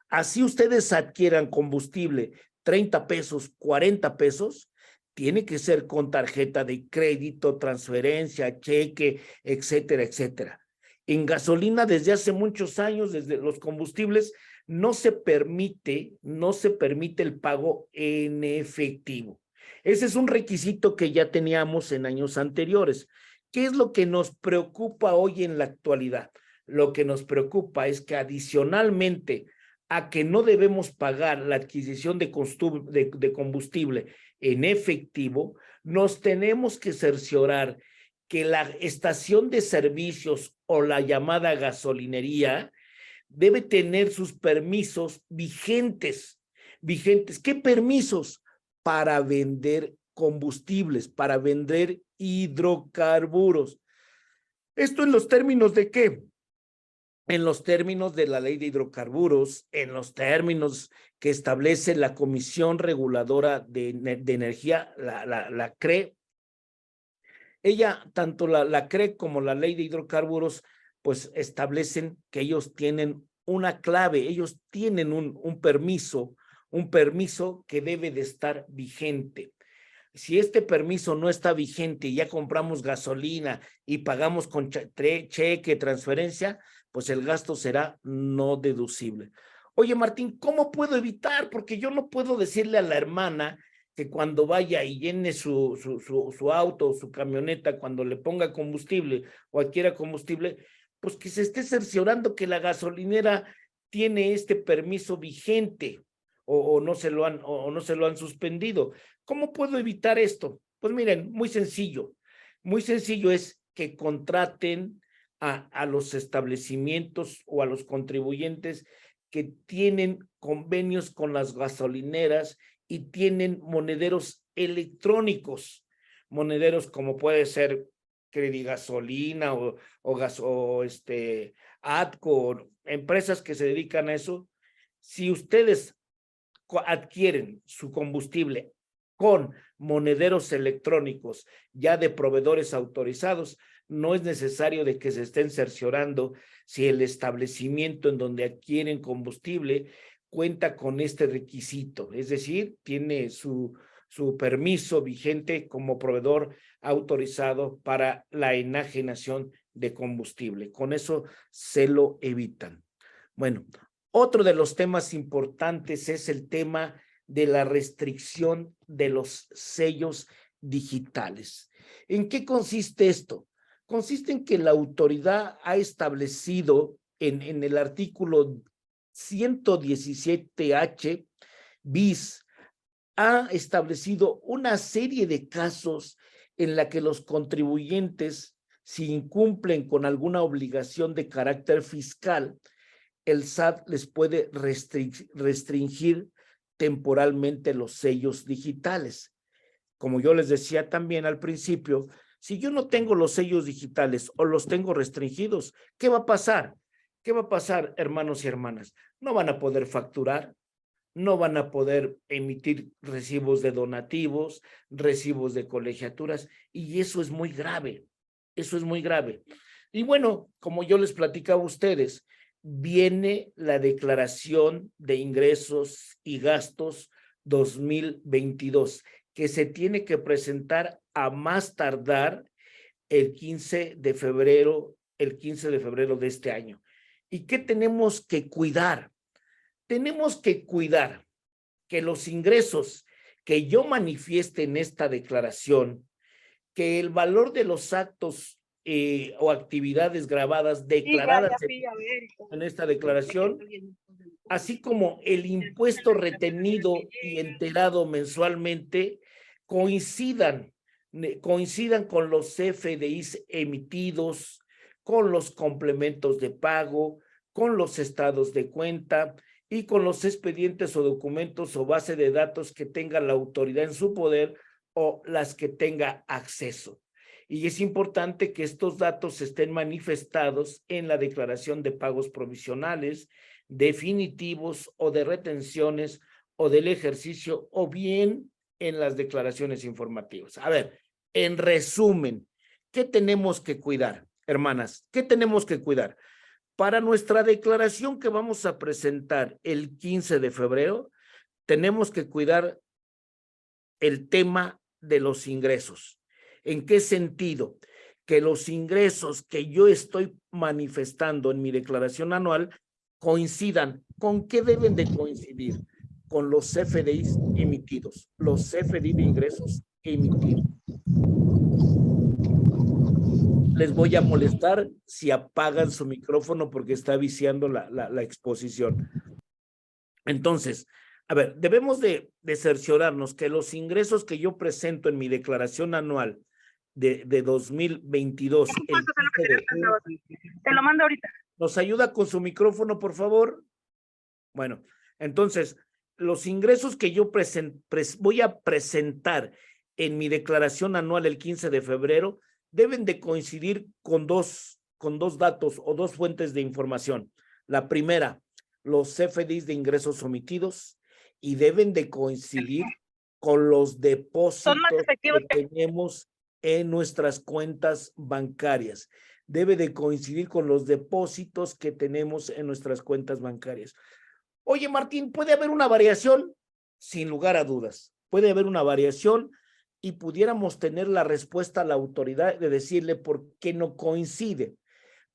Así ustedes adquieran combustible 30 pesos, 40 pesos, tiene que ser con tarjeta de crédito, transferencia, cheque, etcétera, etcétera. En gasolina, desde hace muchos años, desde los combustibles, no se permite el pago en efectivo. Ese es un requisito que ya teníamos en años anteriores. ¿Qué es lo que nos preocupa hoy en la actualidad? Lo que nos preocupa es que adicionalmente a que no debemos pagar la adquisición de combustible en efectivo, nos tenemos que cerciorar que la estación de servicios o la llamada gasolinería debe tener sus permisos vigentes. ¿Qué permisos? Para vender combustibles, para vender hidrocarburos. ¿Esto en los términos de qué? En los términos de la Ley de Hidrocarburos, en los términos que establece la Comisión Reguladora de Energía, la CRE. Tanto la CRE como la Ley de Hidrocarburos, pues establecen que ellos tienen una clave, ellos tienen un permiso que debe de estar vigente. Si este permiso no está vigente y ya compramos gasolina y pagamos con cheque, transferencia, pues el gasto será no deducible. Oye, Martín, ¿cómo puedo evitar? Porque yo no puedo decirle a la hermana que cuando vaya y llene su auto o su camioneta, cuando le ponga combustible o adquiera combustible, pues que se esté cerciorando que la gasolinera tiene este permiso vigente o no se lo han suspendido. ¿Cómo puedo evitar esto? Pues miren, muy sencillo es que contraten a los establecimientos o a los contribuyentes que tienen convenios con las gasolineras y tienen monederos electrónicos, monederos como puede ser Credigasolina o ATCO, empresas que se dedican a eso. Si ustedes adquieren su combustible con monederos electrónicos ya de proveedores autorizados, no es necesario de que se estén cerciorando si el establecimiento en donde adquieren combustible cuenta con este requisito, es decir, tiene su permiso vigente como proveedor autorizado para la enajenación de combustible. Con eso se lo evitan. Bueno, otro de los temas importantes es el tema de la restricción de los sellos digitales. ¿En qué consiste esto? Consiste en que la autoridad ha establecido en el artículo 117H bis, ha establecido una serie de casos en la que los contribuyentes, si incumplen con alguna obligación de carácter fiscal, el SAT les puede restringir temporalmente los sellos digitales. Como yo les decía también al principio, si yo no tengo los sellos digitales o los tengo restringidos, ¿qué va a pasar? ¿Qué va a pasar, hermanos y hermanas? No van a poder facturar, no van a poder emitir recibos de donativos, recibos de colegiaturas, y eso es muy grave, eso es muy grave. Y bueno, como yo les platicaba a ustedes, viene la declaración de ingresos y gastos 2022, que se tiene que presentar a más tardar el 15 de febrero, de este año. ¿Y qué tenemos que cuidar? Tenemos que cuidar que los ingresos que yo manifieste en esta declaración, que el valor de los actos o actividades grabadas declaradas en esta declaración, así como el impuesto retenido y enterado mensualmente, coincidan con los CFDIs emitidos, con los complementos de pago, con los estados de cuenta y con los expedientes o documentos o base de datos que tenga la autoridad en su poder o las que tenga acceso. Y es importante que estos datos estén manifestados en la declaración de pagos provisionales, definitivos o de retenciones o del ejercicio, o bien en las declaraciones informativas. A ver, en resumen, ¿qué tenemos que cuidar, hermanas? ¿Qué tenemos que cuidar? Para nuestra declaración que vamos a presentar el 15 de febrero, tenemos que cuidar el tema de los ingresos. ¿En qué sentido? Que los ingresos que yo estoy manifestando en mi declaración anual coincidan. ¿Con qué deben de coincidir? Con los CFDIs emitidos, los CFDI de ingresos emitidos. Les voy a molestar si apagan su micrófono porque está viciando la exposición. Entonces, a ver, debemos de cerciorarnos que los ingresos que yo presento en mi declaración anual de 2022. Te lo mando ahorita. ¿Nos ayuda con su micrófono, por favor? Bueno, entonces, los ingresos que yo voy a presentar en mi declaración anual el 15 de febrero deben de coincidir con dos datos o dos fuentes de información. La primera, los CFDIs de ingresos omitidos, y deben de coincidir con los depósitos que tenemos en nuestras cuentas bancarias. Debe de coincidir con los depósitos que tenemos en nuestras cuentas bancarias. Oye, Martín, ¿puede haber una variación? Sin lugar a dudas, puede haber una variación y pudiéramos tener la respuesta a la autoridad de decirle por qué no coincide.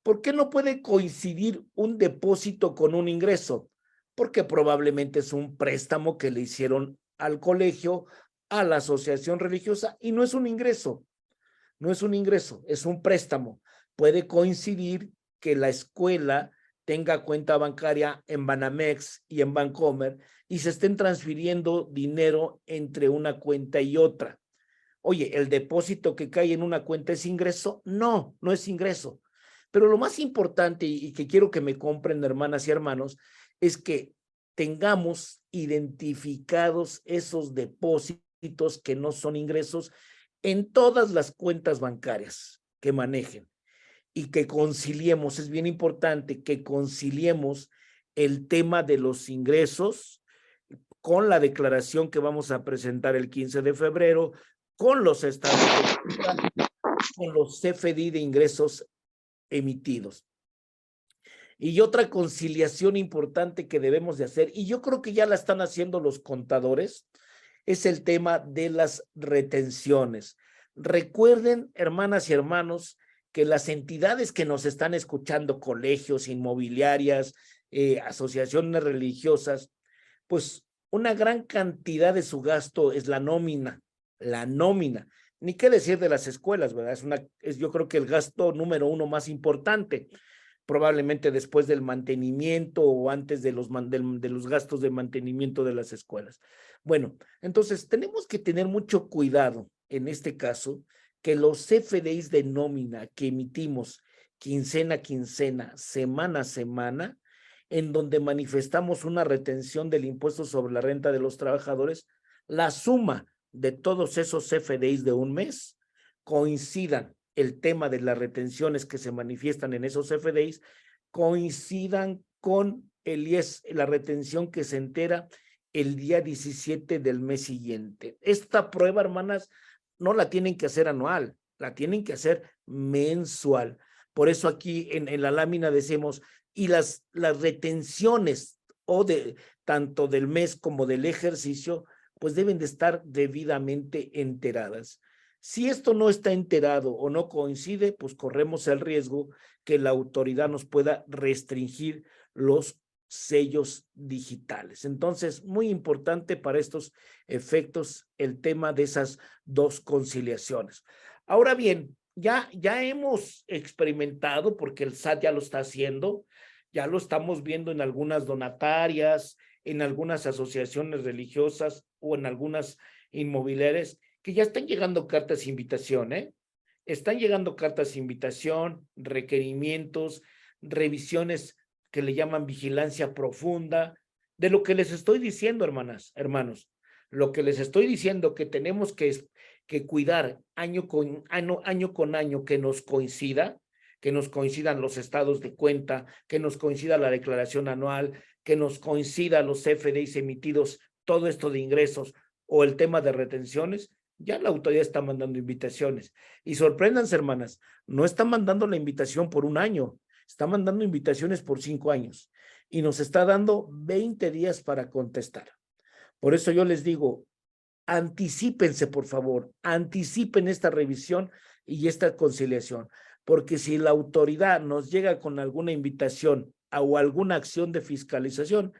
¿Por qué no puede coincidir un depósito con un ingreso? Porque probablemente es un préstamo que le hicieron al colegio, a la asociación religiosa, y no es un ingreso. No es un ingreso, es un préstamo. Puede coincidir que la escuela tenga cuenta bancaria en Banamex y en Bancomer y se estén transfiriendo dinero entre una cuenta y otra. Oye, ¿el depósito que cae en una cuenta es ingreso? No, no es ingreso. Pero lo más importante y que quiero que me compren, hermanas y hermanos, es que tengamos identificados esos depósitos que no son ingresos en todas las cuentas bancarias que manejen y que conciliemos, es bien importante que conciliemos el tema de los ingresos con la declaración que vamos a presentar el 15 de febrero, con los estados de cuenta, con los CFDI de ingresos emitidos. Y otra conciliación importante que debemos de hacer, y yo creo que ya la están haciendo los contadores, es el tema de las retenciones. Recuerden, hermanas y hermanos, que las entidades que nos están escuchando, colegios, inmobiliarias, asociaciones religiosas, pues una gran cantidad de su gasto es la nómina. Ni qué decir de las escuelas, ¿verdad? Yo creo que el gasto número uno más importante, probablemente después del mantenimiento o antes de los gastos de mantenimiento de las escuelas. Bueno, entonces tenemos que tener mucho cuidado en este caso que los CFDIs de nómina que emitimos quincena a quincena, semana a semana, en donde manifestamos una retención del impuesto sobre la renta de los trabajadores, la suma de todos esos CFDIs de un mes coincidan el tema de las retenciones que se manifiestan en esos CFDIs, coincidan con el IES, la retención que se entera el día 17 del mes siguiente. Esta prueba, hermanas, no la tienen que hacer anual, la tienen que hacer mensual. Por eso aquí en la lámina decimos, y las retenciones tanto del mes como del ejercicio, pues deben de estar debidamente enteradas. Si esto no está enterado o no coincide, pues corremos el riesgo que la autoridad nos pueda restringir los sellos digitales. Entonces, muy importante para estos efectos el tema de esas dos conciliaciones. Ahora bien, ya hemos experimentado, porque el SAT ya lo está haciendo, ya lo estamos viendo en algunas donatarias, en algunas asociaciones religiosas o en algunas inmobiliarias, que ya están llegando cartas de invitación, Están llegando cartas de invitación, requerimientos, revisiones que le llaman vigilancia profunda, de lo que les estoy diciendo, hermanos, lo que les estoy diciendo que tenemos que cuidar año con año que nos coincidan los estados de cuenta, que nos coincida la declaración anual, que nos coincida los CFDIs emitidos, todo esto de ingresos o el tema de retenciones. Ya la autoridad está mandando invitaciones. Y sorpréndanse, hermanas, no está mandando la invitación por un año, está mandando invitaciones por 5 años y nos está dando 20 días para contestar. Por eso yo les digo, anticípense, por favor, anticipen esta revisión y esta conciliación, porque si la autoridad nos llega con alguna invitación o alguna acción de fiscalización,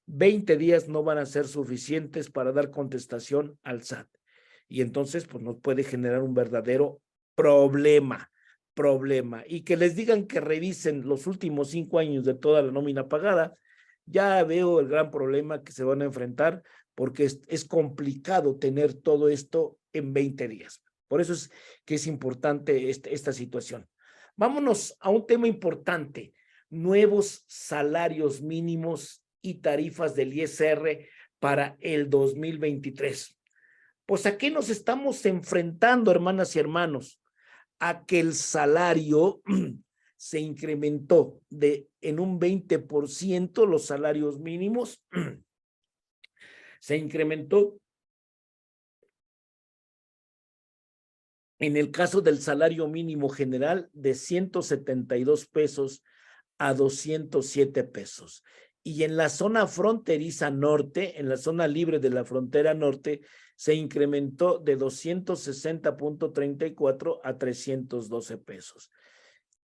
20 días no van a ser suficientes para dar contestación al SAT. Y entonces, pues nos puede generar un verdadero problema. Y que les digan que revisen los últimos 5 años de toda la nómina pagada, ya veo el gran problema que se van a enfrentar, porque es complicado tener todo esto en 20 días. Por eso es que es importante esta situación. Vámonos a un tema importante, nuevos salarios mínimos y tarifas del ISR para el 2023. Pues ¿a qué nos estamos enfrentando, hermanas y hermanos? A que el salario se incrementó en un 20% los salarios mínimos, se incrementó en el caso del salario mínimo general de 172 pesos a 207 pesos. Y en la zona fronteriza norte, en la zona libre de la frontera norte, se incrementó de 260.34 a 312 pesos.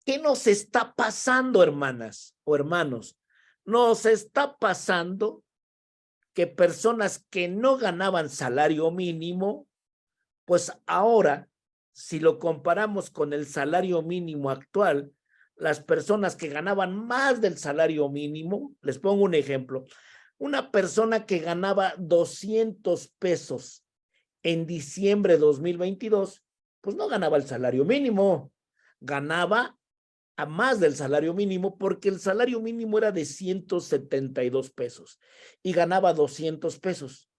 ¿Qué nos está pasando, hermanas o hermanos? Nos está pasando que personas que no ganaban salario mínimo, pues ahora, si lo comparamos con el salario mínimo actual, las personas que ganaban más del salario mínimo, les pongo un ejemplo, una persona que ganaba 200 pesos en diciembre de 2022, pues no ganaba el salario mínimo, ganaba a más del salario mínimo, porque el salario mínimo era de 172 pesos y ganaba 200 pesos.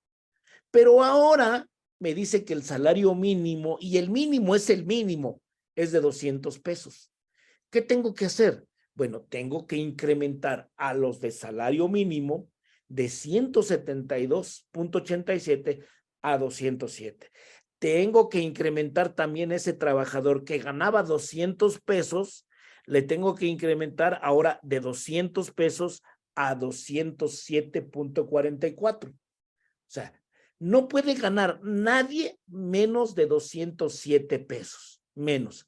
Pero ahora me dice que el salario mínimo, y el mínimo es el mínimo, es de 200 pesos. ¿Qué tengo que hacer? Bueno, tengo que incrementar a los de salario mínimo de 172.87 a 207. Tengo que incrementar también ese trabajador que ganaba 200 pesos, le tengo que incrementar ahora de 200 pesos a 207.44. O sea, no puede ganar nadie menos de 207 pesos, menos.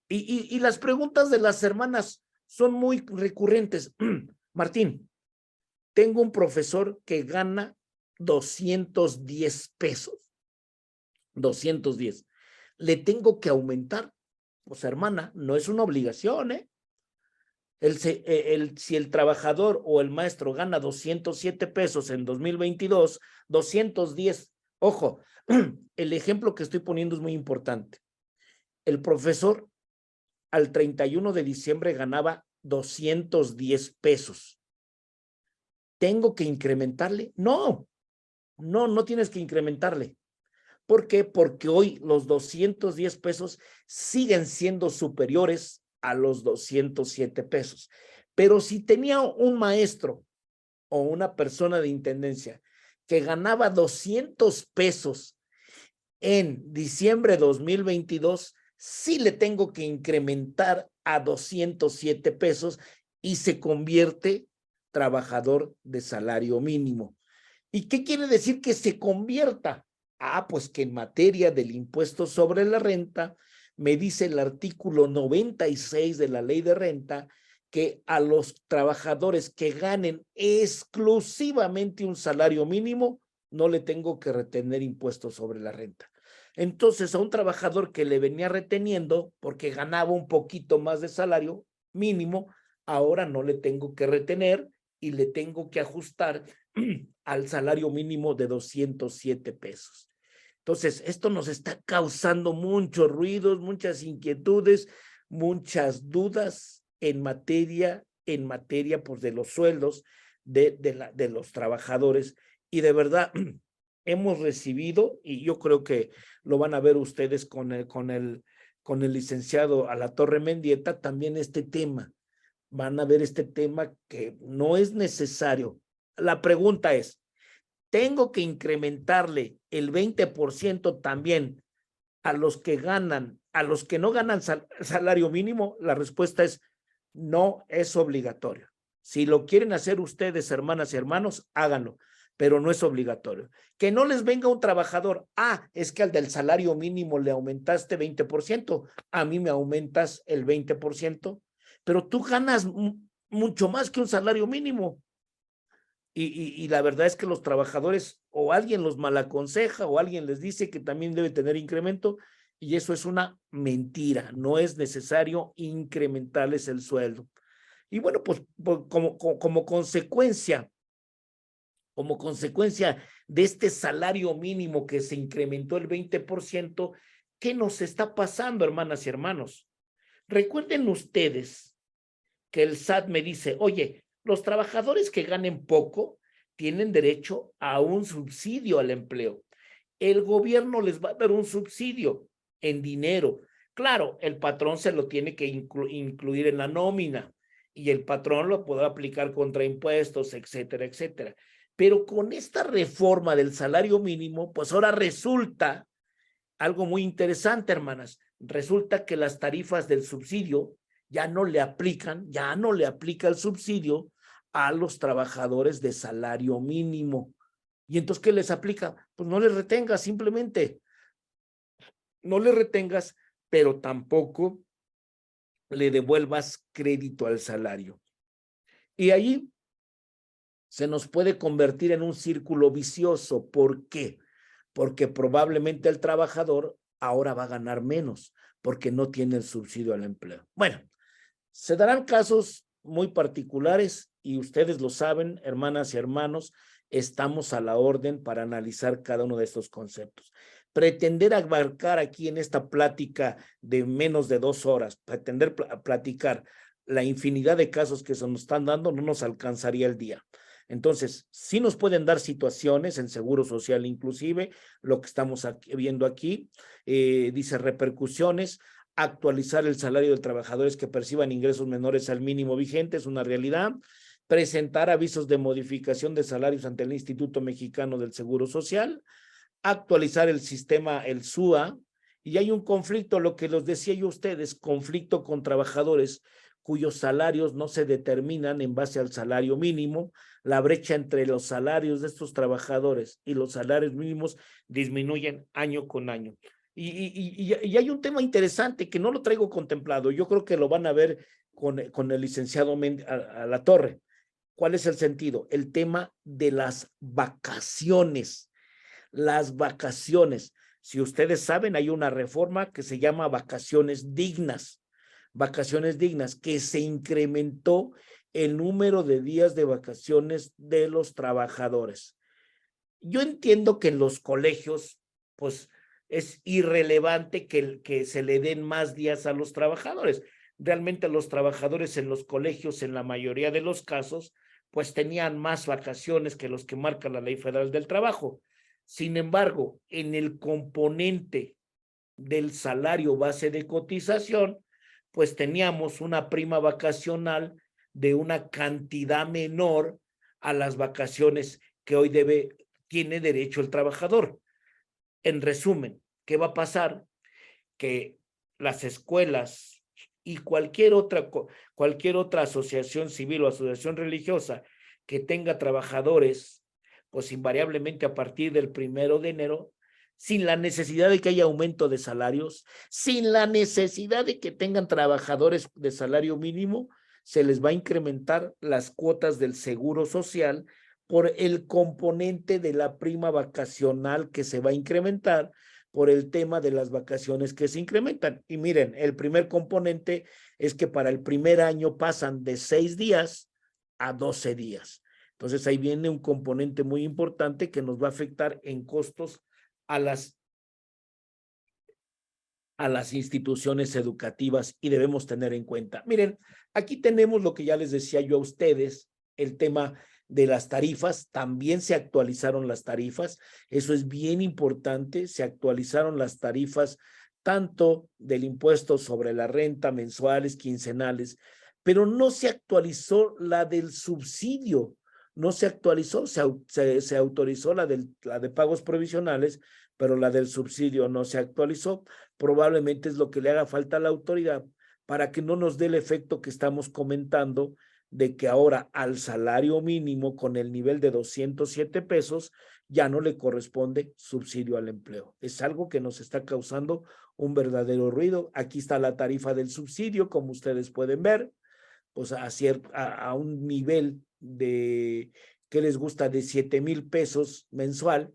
Y las preguntas de las hermanas son muy recurrentes. Martín, tengo un profesor que gana 210 pesos. 210. ¿Le tengo que aumentar? Pues hermana, no es una obligación, ¿eh? Si el trabajador o el maestro gana 207 pesos en 2022, 210, ojo, el ejemplo que estoy poniendo es muy importante. El profesor al 31 de diciembre ganaba 210 pesos. ¿Tengo que incrementarle? No, no tienes que incrementarle. ¿Por qué? Porque hoy los 210 pesos siguen siendo superiores a los 207 pesos. Pero si tenía un maestro o una persona de intendencia que ganaba 200 pesos en diciembre de 2022, sí le tengo que incrementar a 207 pesos y se convierte trabajador de salario mínimo. ¿Y qué quiere decir que se convierta? Pues que en materia del impuesto sobre la renta, me dice el artículo 96 de la ley de renta que a los trabajadores que ganen exclusivamente un salario mínimo, no le tengo que retener impuestos sobre la renta. Entonces, a un trabajador que le venía reteniendo porque ganaba un poquito más de salario mínimo, ahora no le tengo que retener y le tengo que ajustar al salario mínimo de 207 pesos. Entonces, esto nos está causando muchos ruidos, muchas inquietudes, muchas dudas en materia pues, de los sueldos de los trabajadores. Y de verdad, hemos recibido, y yo creo que lo van a ver ustedes con el licenciado Alatorre Mendieta, también este tema. Van a ver este tema que no es necesario. La pregunta es, ¿tengo que incrementarle el 20% también a los que no ganan salario mínimo? La respuesta es no es obligatorio. Si lo quieren hacer ustedes, hermanas y hermanos, háganlo, pero no es obligatorio. Que no les venga un trabajador, es que al del salario mínimo le aumentaste 20%, a mí me aumentas el 20%, pero tú ganas mucho más que un salario mínimo. Y la verdad es que los trabajadores o alguien los malaconseja o alguien les dice que también debe tener incremento y eso es una mentira. No es necesario incrementarles el sueldo. Y bueno, pues como consecuencia de este salario mínimo que se incrementó el 20%, ¿qué nos está pasando, hermanas y hermanos? Recuerden ustedes que el SAT me dice, oye, los trabajadores que ganen poco tienen derecho a un subsidio al empleo. El gobierno les va a dar un subsidio en dinero. Claro, el patrón se lo tiene que incluir en la nómina y el patrón lo podrá aplicar contra impuestos, etcétera, etcétera. Pero con esta reforma del salario mínimo, pues ahora resulta algo muy interesante, hermanas. Resulta que las tarifas del subsidio ya no le aplica el subsidio a los trabajadores de salario mínimo. ¿Y entonces qué les aplica? Pues no les retengas, simplemente. No les retengas, pero tampoco le devuelvas crédito al salario. Y ahí se nos puede convertir en un círculo vicioso. ¿Por qué? Porque probablemente el trabajador ahora va a ganar menos porque no tiene el subsidio al empleo. Bueno, se darán casos muy particulares y ustedes lo saben, hermanas y hermanos, estamos a la orden para analizar cada uno de estos conceptos. pretender abarcar aquí en esta plática de menos de 2 horas, pretender platicar la infinidad de casos que se nos están dando, no nos alcanzaría el día. Entonces, sí nos pueden dar situaciones, el Seguro Social inclusive, lo que estamos viendo aquí, dice repercusiones, actualizar el salario de trabajadores que perciban ingresos menores al mínimo vigente, es una realidad, presentar avisos de modificación de salarios ante el Instituto Mexicano del Seguro Social, actualizar el sistema, el SUA, y hay un conflicto, lo que los decía yo a ustedes, conflicto con trabajadores cuyos salarios no se determinan en base al salario mínimo, la brecha entre los salarios de estos trabajadores y los salarios mínimos disminuyen año con año. Y hay un tema interesante que no lo traigo contemplado, yo creo que lo van a ver con el licenciado a la Torre. ¿Cuál es el sentido? El tema de las vacaciones. Las vacaciones. Si ustedes saben, hay una reforma que se llama vacaciones dignas, que se incrementó el número de días de vacaciones de los trabajadores. Yo entiendo que en los colegios, pues, es irrelevante que se le den más días a los trabajadores. Realmente los trabajadores en los colegios, en la mayoría de los casos, pues tenían más vacaciones que los que marca la Ley Federal del Trabajo. Sin embargo, en el componente del salario base de cotización, pues teníamos una prima vacacional de una cantidad menor a las vacaciones que hoy tiene derecho el trabajador. En resumen, ¿qué va a pasar? Que las escuelas y cualquier otra asociación civil o asociación religiosa que tenga trabajadores, pues invariablemente a partir del 1 de enero, sin la necesidad de que haya aumento de salarios, sin la necesidad de que tengan trabajadores de salario mínimo, se les va a incrementar las cuotas del Seguro Social por el componente de la prima vacacional que se va a incrementar por el tema de las vacaciones que se incrementan. Y miren, el primer componente es que para el primer año pasan de 6 días a 12 días. Entonces ahí viene un componente muy importante que nos va a afectar en costos a las instituciones educativas y debemos tener en cuenta. Miren, aquí tenemos lo que ya les decía yo a ustedes, el tema de las tarifas, también se actualizaron las tarifas, eso es bien importante, se actualizaron las tarifas tanto del impuesto sobre la renta mensuales, quincenales, pero no se actualizó la del subsidio, no se actualizó, se autorizó la de pagos provisionales, pero la del subsidio no se actualizó. Probablemente es lo que le haga falta a la autoridad para que no nos dé el efecto que estamos comentando de que ahora al salario mínimo con el nivel de 207 pesos ya no le corresponde subsidio al empleo. Es algo que nos está causando un verdadero ruido. Aquí está la tarifa del subsidio, como ustedes pueden ver, pues a un nivel de, ¿qué les gusta? De 7,000 pesos mensual,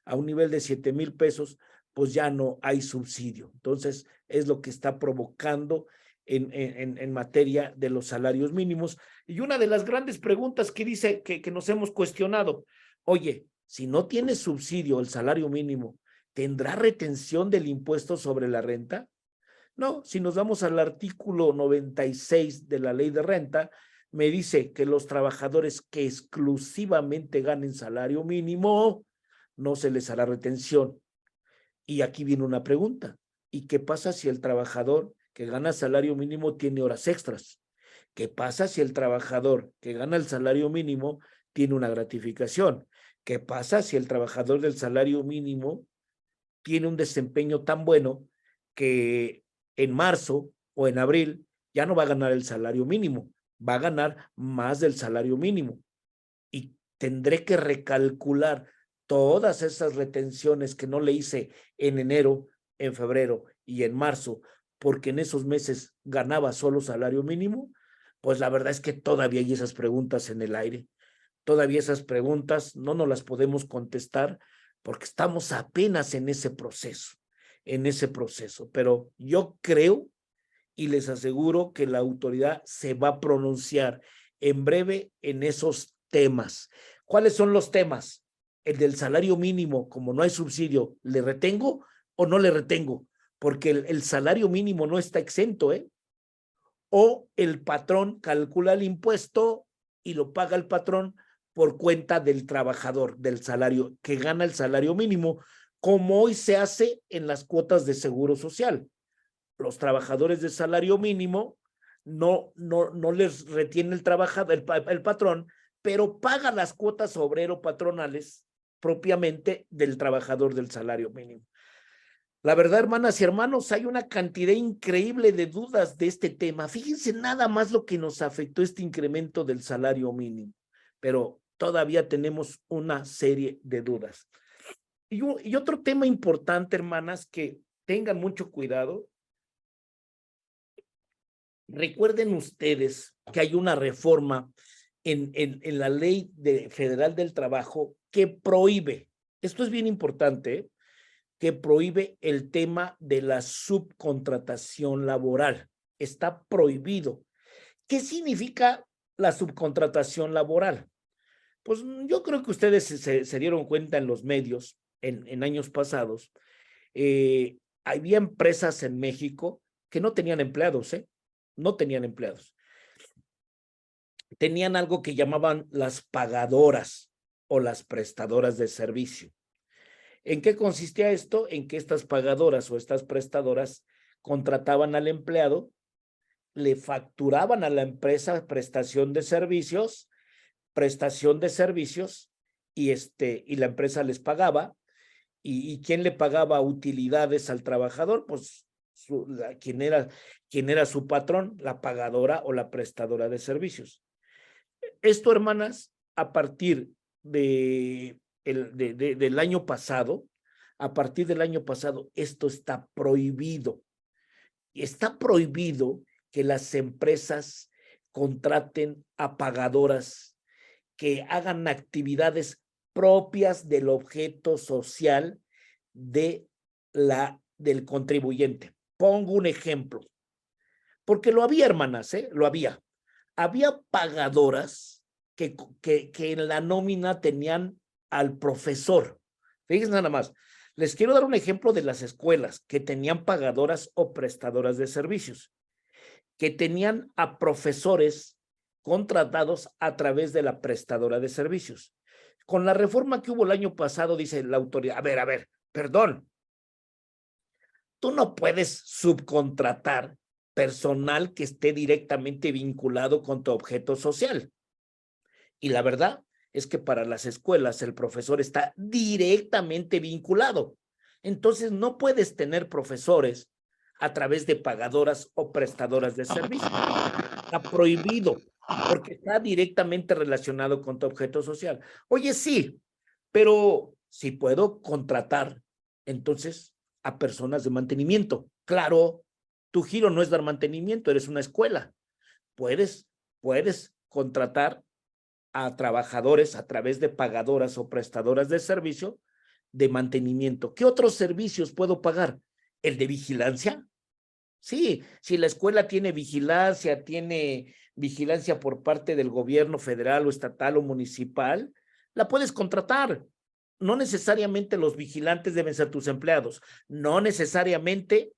a un nivel de 7,000 pesos, pues ya no hay subsidio. Entonces, es lo que está provocando en materia de los salarios mínimos. Y una de las grandes preguntas que dice que nos hemos cuestionado, oye, si no tiene subsidio el salario mínimo, ¿tendrá retención del impuesto sobre la renta? No, si nos vamos al artículo 96 de la ley de renta, me dice que los trabajadores que exclusivamente ganen salario mínimo, no se les hará retención. Y aquí viene una pregunta. ¿Y qué pasa si el trabajador que gana salario mínimo tiene horas extras? ¿Qué pasa si el trabajador que gana el salario mínimo tiene una gratificación? ¿Qué pasa si el trabajador del salario mínimo tiene un desempeño tan bueno que en marzo o en abril ya no va a ganar el salario mínimo, va a ganar más del salario mínimo? Y tendré que recalcular todas esas retenciones que no le hice en enero, en febrero y en marzo, porque en esos meses ganaba solo salario mínimo. Pues la verdad es que todavía hay esas preguntas en el aire. Todavía esas preguntas no nos las podemos contestar porque estamos apenas en ese proceso, Pero yo creo y les aseguro que la autoridad se va a pronunciar en breve en esos temas. ¿Cuáles son los temas? el del salario mínimo, como no hay subsidio, ¿le retengo o no le retengo? Porque el salario mínimo no está exento, ¿eh? O el patrón calcula el impuesto y lo paga el patrón por cuenta del trabajador, del salario, que gana el salario mínimo, como hoy se hace en las cuotas de seguro social. Los trabajadores de salario mínimo no les retiene el trabajador, el patrón, pero paga las cuotas obrero-patronales propiamente del trabajador del salario mínimo. La verdad, hermanas y hermanos, hay una cantidad increíble de dudas de este tema. Fíjense nada más lo que nos afectó este incremento del salario mínimo, pero todavía tenemos una serie de dudas. Y otro tema importante, hermanas, que tengan mucho cuidado. Recuerden ustedes que hay una reforma en la ley federal del trabajo que prohíbe, esto es bien importante, que prohíbe el tema de la subcontratación laboral. Está prohibido. ¿Qué significa la subcontratación laboral? Pues yo creo que ustedes se dieron cuenta en los medios en años pasados. Había empresas en México que no tenían empleados, no tenían empleados. Tenían algo que llamaban las pagadoras o las prestadoras de servicio. ¿En qué consistía esto? En que estas pagadoras o estas prestadoras contrataban al empleado, le facturaban a la empresa prestación de servicios, y la empresa les pagaba. ¿Y quién le pagaba utilidades al trabajador? Pues ¿quién era su patrón? La pagadora o la prestadora de servicios. Esto, hermanas, a partir del año pasado, esto está prohibido. Y está prohibido que las empresas contraten a pagadoras que hagan actividades propias del objeto social del contribuyente. Pongo un ejemplo, porque lo había, hermanas, lo había. Había pagadoras que en la nómina tenían al profesor. Fíjense nada más. Les quiero dar un ejemplo de las escuelas que tenían pagadoras o prestadoras de servicios, que tenían a profesores contratados a través de la prestadora de servicios. Con la reforma que hubo el año pasado, dice la autoridad, a ver, perdón, tú no puedes subcontratar personal que esté directamente vinculado con tu objeto social. Y la verdad es que para las escuelas el profesor está directamente vinculado. Entonces no puedes tener profesores a través de pagadoras o prestadoras de servicios. Está prohibido porque está directamente relacionado con tu objeto social. Oye, sí, pero si puedo contratar entonces a personas de mantenimiento. Claro, tu giro no es dar mantenimiento, eres una escuela. Puedes contratar a trabajadores a través de pagadoras o prestadoras de servicio de mantenimiento. ¿Qué otros servicios puedo pagar? ¿El de vigilancia? Sí, si la escuela tiene vigilancia por parte del gobierno federal o estatal o municipal, la puedes contratar. No necesariamente los vigilantes deben ser tus empleados. No necesariamente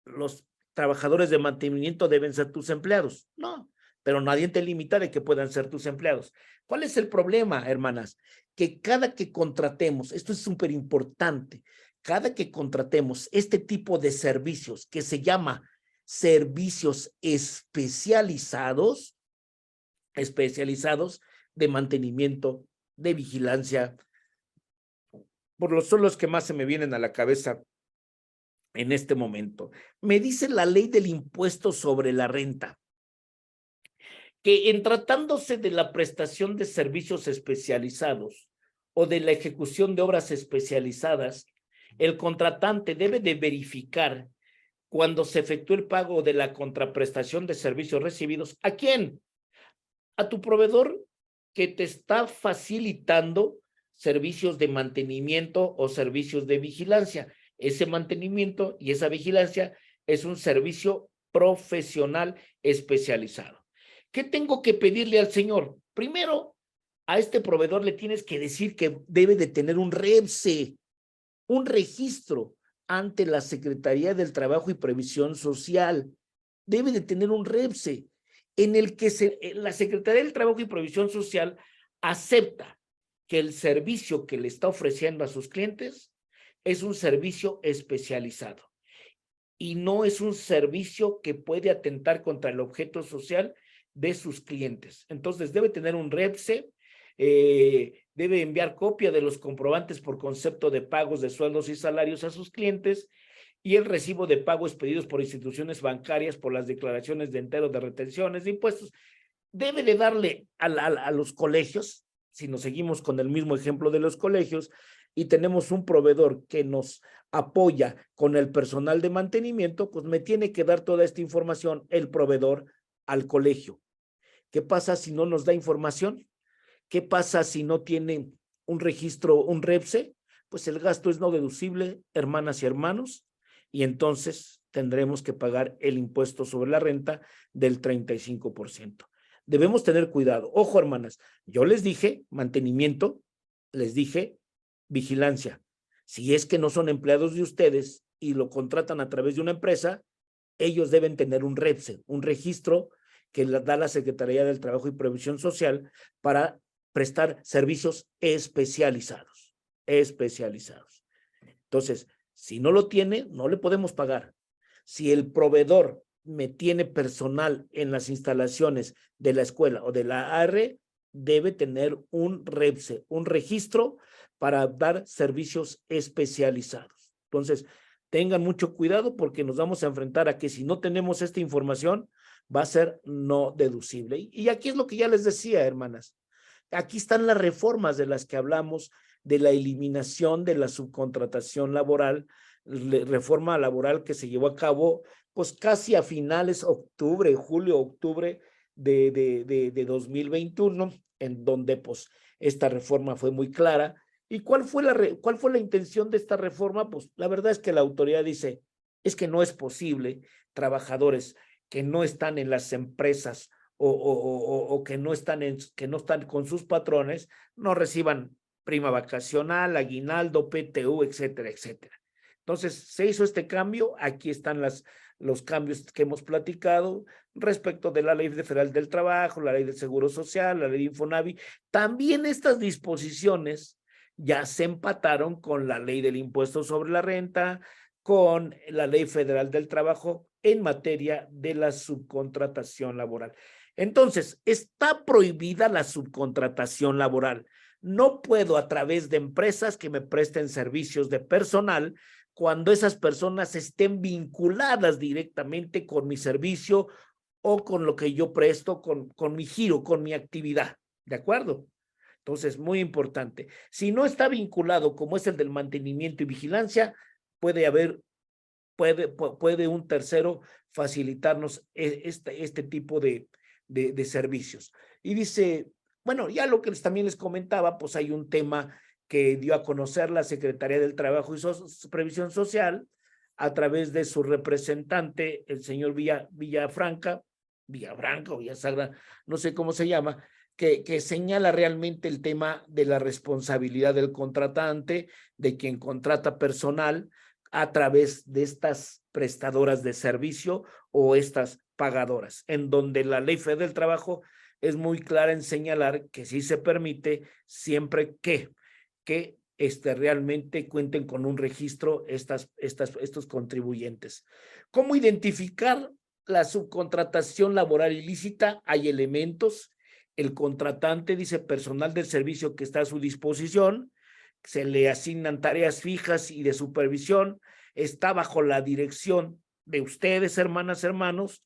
los trabajadores de mantenimiento deben ser tus empleados. No, pero nadie te limita de que puedan ser tus empleados. ¿Cuál es el problema, hermanas? Que cada que contratemos, esto es súper importante, cada que contratemos este tipo de servicios que se llama servicios especializados de mantenimiento, de vigilancia, son los que más se me vienen a la cabeza en este momento. Me dice la ley del impuesto sobre la renta que en tratándose de la prestación de servicios especializados o de la ejecución de obras especializadas, el contratante debe de verificar cuando se efectúe el pago de la contraprestación de servicios recibidos. ¿A quién? A tu proveedor que te está facilitando servicios de mantenimiento o servicios de vigilancia. Ese mantenimiento y esa vigilancia es un servicio profesional especializado. ¿Qué tengo que pedirle al señor? Primero, a este proveedor le tienes que decir que debe de tener un REPSE, un registro ante la Secretaría del Trabajo y Previsión Social. Debe de tener un REPSE en el que la Secretaría del Trabajo y Previsión Social acepta que el servicio que le está ofreciendo a sus clientes es un servicio especializado y no es un servicio que puede atentar contra el objeto social de sus clientes. Entonces debe tener un REPSE, debe enviar copia de los comprobantes por concepto de pagos de sueldos y salarios a sus clientes y el recibo de pago expedidos por instituciones bancarias por las declaraciones de entero de retenciones de impuestos. Debe de darle a los colegios, si nos seguimos con el mismo ejemplo de los colegios, y tenemos un proveedor que nos apoya con el personal de mantenimiento, pues me tiene que dar toda esta información el proveedor al colegio. ¿Qué pasa si no nos da información? ¿Qué pasa si no tiene un registro, un REPSE? Pues el gasto es no deducible, hermanas y hermanos, y entonces tendremos que pagar el impuesto sobre la renta del 35%. Debemos tener cuidado. Ojo, hermanas, yo les dije mantenimiento, les dije vigilancia. Si es que no son empleados de ustedes y lo contratan a través de una empresa, ellos deben tener un REPSE, un registro que da la Secretaría del Trabajo y Previsión Social para prestar servicios especializados. Entonces, si no lo tiene, no le podemos pagar. Si el proveedor me tiene personal en las instalaciones de la escuela o de la AR, debe tener un REPSE, un registro para dar servicios especializados. Entonces, tengan mucho cuidado porque nos vamos a enfrentar a que si no tenemos esta información, va a ser no deducible. Y aquí es lo que ya les decía, hermanas. Aquí están las reformas de las que hablamos, de la eliminación de la subcontratación laboral, reforma laboral que se llevó a cabo pues casi a finales julio-octubre de 2021, en donde pues esta reforma fue muy clara. ¿Y cuál fue la intención de esta reforma? Pues la verdad es que la autoridad dice, es que no es posible trabajadores que no están en las empresas o que no están con sus patrones, no reciban prima vacacional, aguinaldo, PTU, etcétera, etcétera. Entonces, se hizo este cambio. Aquí están los cambios que hemos platicado respecto de la Ley Federal del Trabajo, la Ley del Seguro Social, la Ley de Infonavit. También estas disposiciones ya se empataron con la Ley del Impuesto sobre la Renta, con la Ley Federal del Trabajo en materia de la subcontratación laboral. Entonces, está prohibida la subcontratación laboral. No puedo a través de empresas que me presten servicios de personal cuando esas personas estén vinculadas directamente con mi servicio o con lo que yo presto, con mi giro, con mi actividad. ¿De acuerdo? Entonces, muy importante. Si no está vinculado, como es el del mantenimiento y vigilancia, puede un tercero facilitarnos este tipo de servicios. Y dice, bueno, ya lo que también les comentaba, pues hay un tema que dio a conocer la Secretaría del Trabajo y Previsión Social a través de su representante, el señor Villafranca o Villasagra, no sé cómo se llama, que señala realmente el tema de la responsabilidad del contratante, de quien contrata personal a través de estas prestadoras de servicio o estas pagadoras, en donde la Ley Federal del Trabajo es muy clara en señalar que sí se permite siempre que realmente cuenten con un registro estos contribuyentes. ¿Cómo identificar la subcontratación laboral ilícita? Hay elementos. El contratante dice personal del servicio que está a su disposición, se le asignan tareas fijas y de supervisión, está bajo la dirección de ustedes, hermanas, hermanos,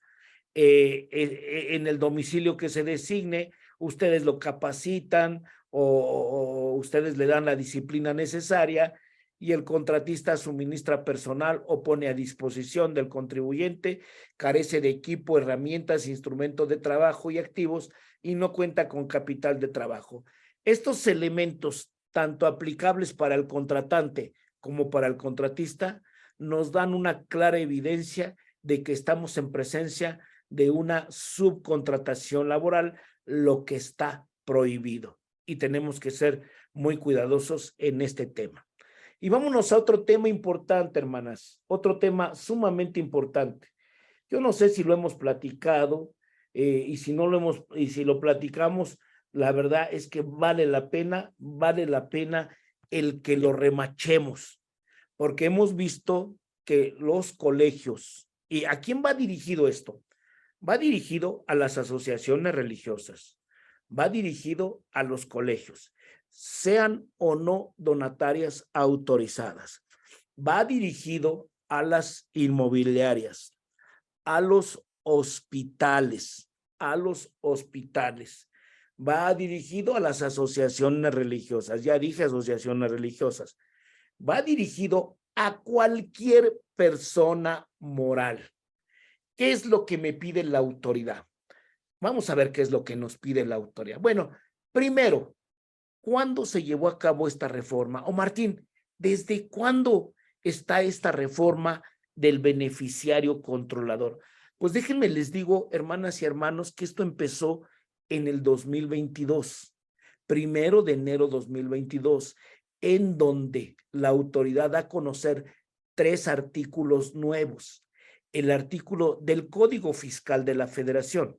en el domicilio que se designe, ustedes lo capacitan o ustedes le dan la disciplina necesaria y el contratista suministra personal o pone a disposición del contribuyente, carece de equipo, herramientas, instrumentos de trabajo y activos y no cuenta con capital de trabajo. Estos elementos, tanto aplicables para el contratante como para el contratista, nos dan una clara evidencia de que estamos en presencia de una subcontratación laboral, lo que está prohibido. y tenemos que ser muy cuidadosos en este tema. Y vámonos a otro tema importante, hermanas, otro tema sumamente importante. Yo no sé si lo hemos platicado y si no lo hemos, y si lo platicamos, la verdad es que vale la pena el que lo remachemos, porque hemos visto que los colegios, ¿y a quién va dirigido esto? Va dirigido a las asociaciones religiosas, va dirigido a los colegios, sean o no donatarias autorizadas, va dirigido a las inmobiliarias, a los hospitales, va dirigido a las asociaciones religiosas, ya dije asociaciones religiosas, va dirigido a cualquier persona moral. ¿Qué es lo que me pide la autoridad? Vamos a ver qué es lo que nos pide la autoridad. Bueno, primero, ¿cuándo se llevó a cabo esta reforma? O Martín, ¿desde cuándo está esta reforma del beneficiario controlador? Pues déjenme les digo, hermanas y hermanos, que esto empezó en el 2022, 1 de enero 2022, en donde la autoridad da a conocer 3 artículos nuevos. El artículo del Código Fiscal de la Federación,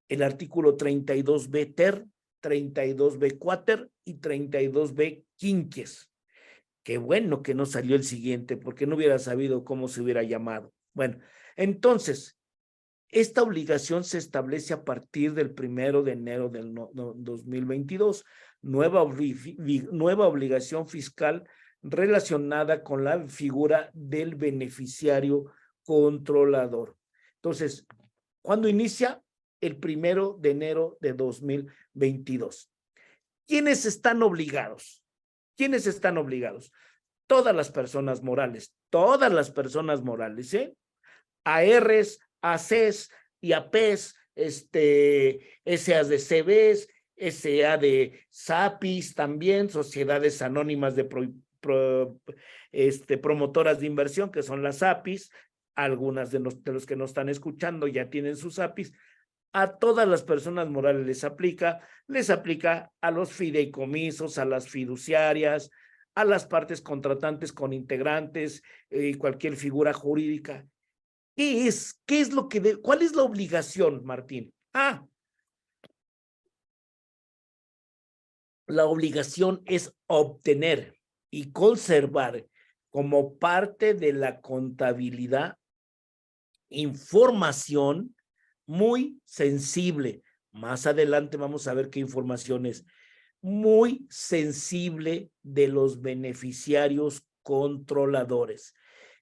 el artículo 32B ter, 32B quater y 32B quinques. Qué bueno que no salió el siguiente, porque no hubiera sabido cómo se hubiera llamado. Bueno, entonces, esta obligación se establece a partir del 1 de enero del 2022, nueva obligación fiscal relacionada con la figura del beneficiario controlador. Entonces, ¿cuándo inicia? El 1 de enero de 2022. ¿Quiénes están obligados? ¿Quiénes están obligados? Todas las personas morales, ARs, ACs y APs, SAs de CBs, SA de SAPIs también, sociedades anónimas de promotoras de inversión, que son las APIs. Algunas de los que nos están escuchando ya tienen sus APIs. A todas las personas morales les aplica a los fideicomisos, a las fiduciarias, a las partes contratantes con integrantes y cualquier figura jurídica. ¿Cuál es la obligación, Martín? La obligación es obtener y conservar como parte de la contabilidad información muy sensible. Más adelante vamos a ver qué información es. Muy sensible de los beneficiarios controladores.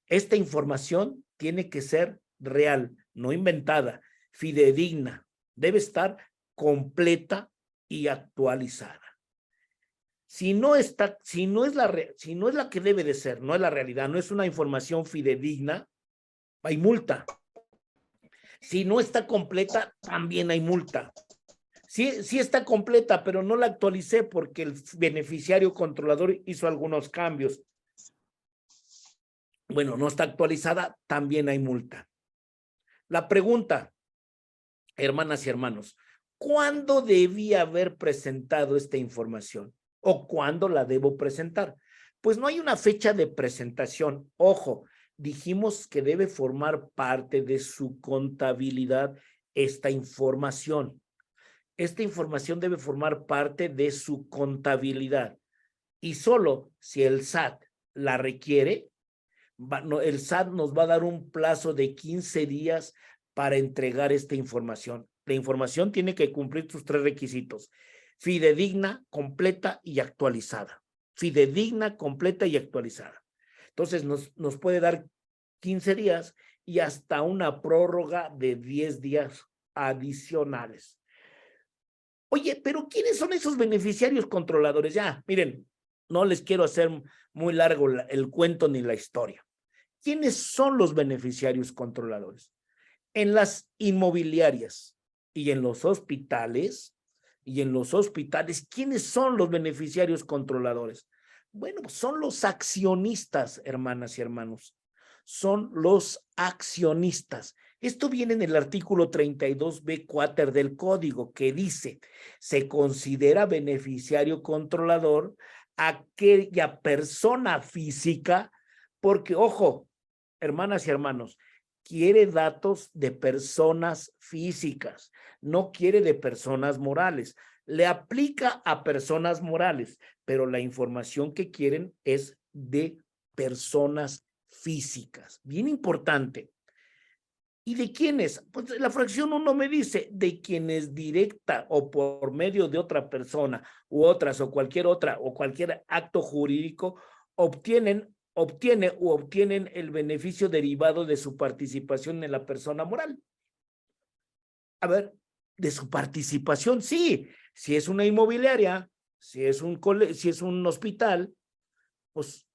Esta información tiene que ser real, no inventada, fidedigna. Debe estar completa y actualizada. Si no es la que debe de ser, no es la realidad, no es una información fidedigna, hay multa. Si no está completa, también hay multa. Sí está completa, pero no la actualicé porque el beneficiario controlador hizo algunos cambios. Bueno, no está actualizada, también hay multa. La pregunta, hermanas y hermanos, ¿cuándo debía haber presentado esta información? ¿O cuándo la debo presentar? Pues no hay una fecha de presentación. Ojo, dijimos que debe formar parte de su contabilidad esta información. Esta información debe formar parte de su contabilidad. Y solo si el SAT la requiere, el SAT nos va a dar un plazo de 15 días para entregar esta información. La información tiene que cumplir sus 3 requisitos: fidedigna, completa y actualizada. Fidedigna, completa y actualizada. Entonces nos puede dar 15 días y hasta una prórroga de 10 días adicionales. Oye, pero ¿quiénes son esos beneficiarios controladores? Ya, miren, no les quiero hacer muy largo el cuento ni la historia. ¿Quiénes son los beneficiarios controladores? En las inmobiliarias y en los hospitales, ¿quiénes son los beneficiarios controladores? Bueno, son los accionistas, hermanas y hermanos. Son los accionistas. Esto viene en el artículo 32b cuáter del código, que dice, se considera beneficiario controlador aquella persona física, porque, ojo, hermanas y hermanos, quiere datos de personas físicas, no quiere de personas morales. Le aplica a personas morales, pero la información que quieren es de personas físicas. Bien importante. ¿Y de quiénes? Pues la fracción 1 me dice de quienes directa o por medio de otra persona u otras o cualquier otra o cualquier acto jurídico obtienen el beneficio derivado de su participación en la persona moral. A ver, de su participación, sí. Si es una inmobiliaria, si es un hospital, pues,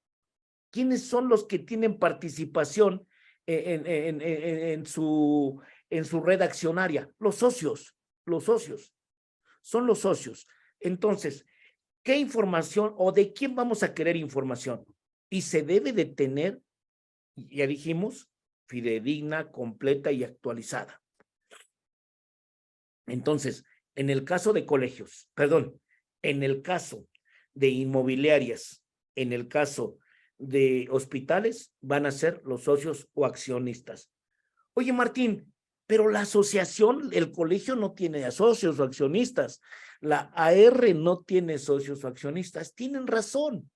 ¿quiénes son los que tienen participación en su red accionaria? Los socios, son los socios. Entonces, ¿qué información o de quién vamos a querer información? Y se debe de tener, ya dijimos, fidedigna, completa y actualizada. Entonces, en el caso de colegios, perdón, en el caso de inmobiliarias, en el caso de hospitales, van a ser los socios o accionistas. Oye, Martín, pero la asociación, el colegio no tiene socios o accionistas. La AR no tiene socios o accionistas. Tienen razón.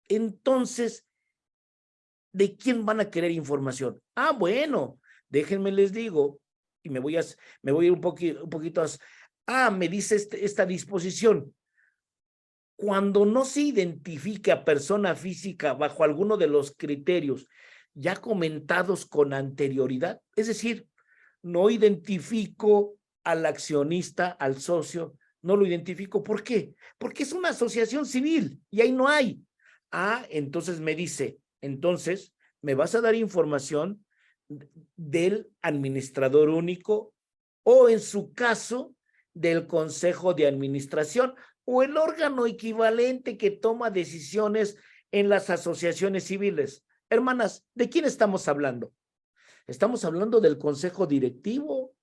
Entonces, ¿de quién van a querer información? Ah, bueno, déjenme les digo, y me voy a ir un poquito me dice esta disposición. Cuando no se identifique a persona física bajo alguno de los criterios ya comentados con anterioridad, es decir, no identifico al accionista, al socio, no lo identifico. ¿Por qué? Porque es una asociación civil y ahí no hay. Entonces me dice, entonces me vas a dar información del administrador único o en su caso del consejo de administración o el órgano equivalente que toma decisiones en las asociaciones civiles. Hermanas, ¿de quién estamos hablando? Estamos hablando del consejo directivo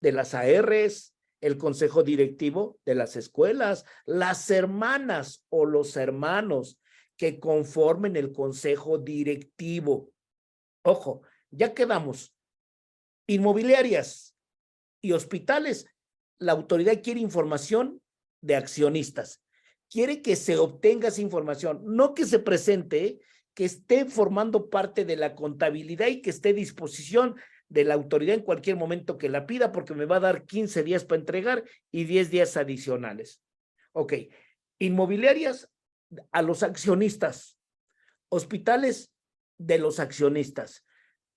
de las ARs, el consejo directivo de las escuelas, las hermanas o los hermanos que conformen el consejo directivo. Ojo, ya quedamos. Inmobiliarias y hospitales, la autoridad quiere información de accionistas. Quiere que se obtenga esa información, no que se presente, que esté formando parte de la contabilidad y que esté a disposición de la autoridad en cualquier momento que la pida, porque me va a dar 15 días para entregar y 10 días adicionales. Ok, inmobiliarias a los accionistas, hospitales de los accionistas,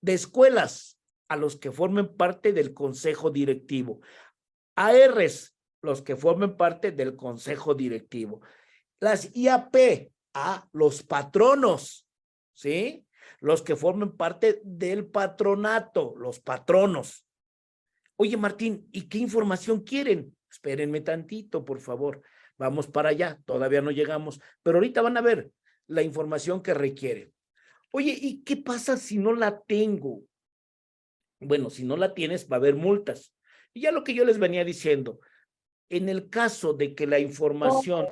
de escuelas a los que formen parte del consejo directivo, ARs, los que formen parte del consejo directivo, las IAP, a los patronos, ¿sí? Los que formen parte del patronato, los patronos. Oye, Martín, ¿y qué información quieren? Espérenme tantito, por favor. Vamos para allá, todavía no llegamos, pero ahorita van a ver la información que requiere. Oye, ¿y qué pasa si no la tengo? Bueno, si no la tienes, va a haber multas. Y ya lo que yo les venía diciendo, en el caso de que la información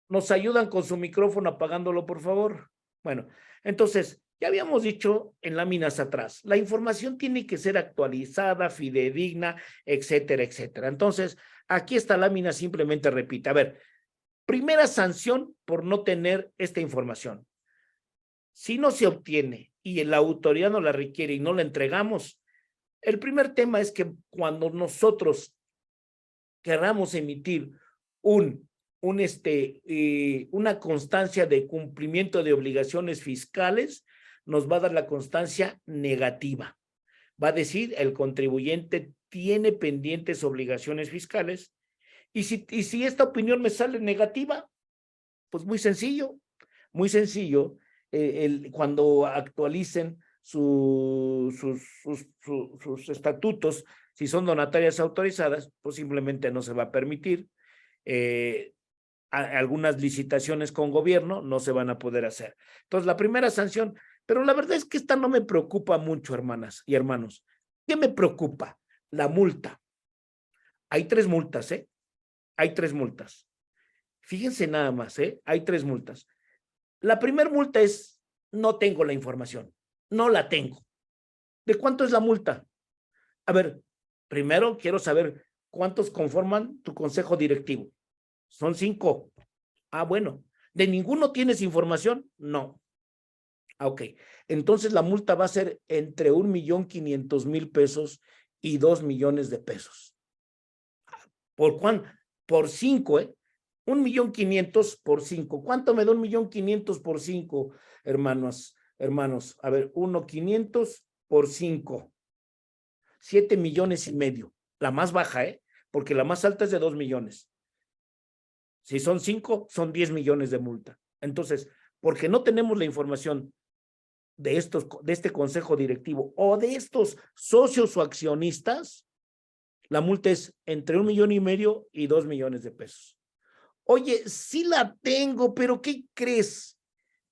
nos ayudan con su micrófono apagándolo, por favor. Bueno, entonces, ya habíamos dicho en láminas atrás, la información tiene que ser actualizada, fidedigna, etcétera, etcétera. Entonces, aquí esta lámina simplemente repite. A ver, primera sanción por no tener esta información. Si no se obtiene y la autoridad no la requiere y no la entregamos, el primer tema es que cuando nosotros queramos emitir una constancia de cumplimiento de obligaciones fiscales, nos va a dar la constancia negativa. Va a decir, el contribuyente tiene pendientes obligaciones fiscales, y si esta opinión me sale negativa, pues muy sencillo, cuando actualicen sus estatutos, si son donatarias autorizadas, pues simplemente no se va a permitir. algunas licitaciones con gobierno no se van a poder hacer. Entonces, la primera sanción, pero la verdad es que esta no me preocupa mucho, hermanas y hermanos. ¿Qué me preocupa? La multa. Hay 3 multas, ¿eh? Hay 3 multas. Fíjense nada más, ¿eh? Hay 3 multas. La primera multa es, no tengo la información. No la tengo. ¿De cuánto es la multa? A ver, primero quiero saber cuántos conforman tu consejo directivo. Son 5. Ah, bueno. ¿De ninguno tienes información? No. Ok. Entonces la multa va a ser entre 1,500,000 pesos y 2 millones de pesos. ¿Por cuánto? Por 5, ¿eh? 1,500,000 por 5. ¿Cuánto me da 1,500,000 por 5, hermanos? Hermanos, a ver, 1,500 por 5. 7,500,000. La más baja, ¿eh? Porque la más alta es de 2 millones. Si son 5, son 10 millones de multa. Entonces, porque no tenemos la información de este consejo directivo o de estos socios o accionistas, la multa es entre 1,500,000 y 2 millones de pesos. Oye, sí la tengo, pero ¿qué crees?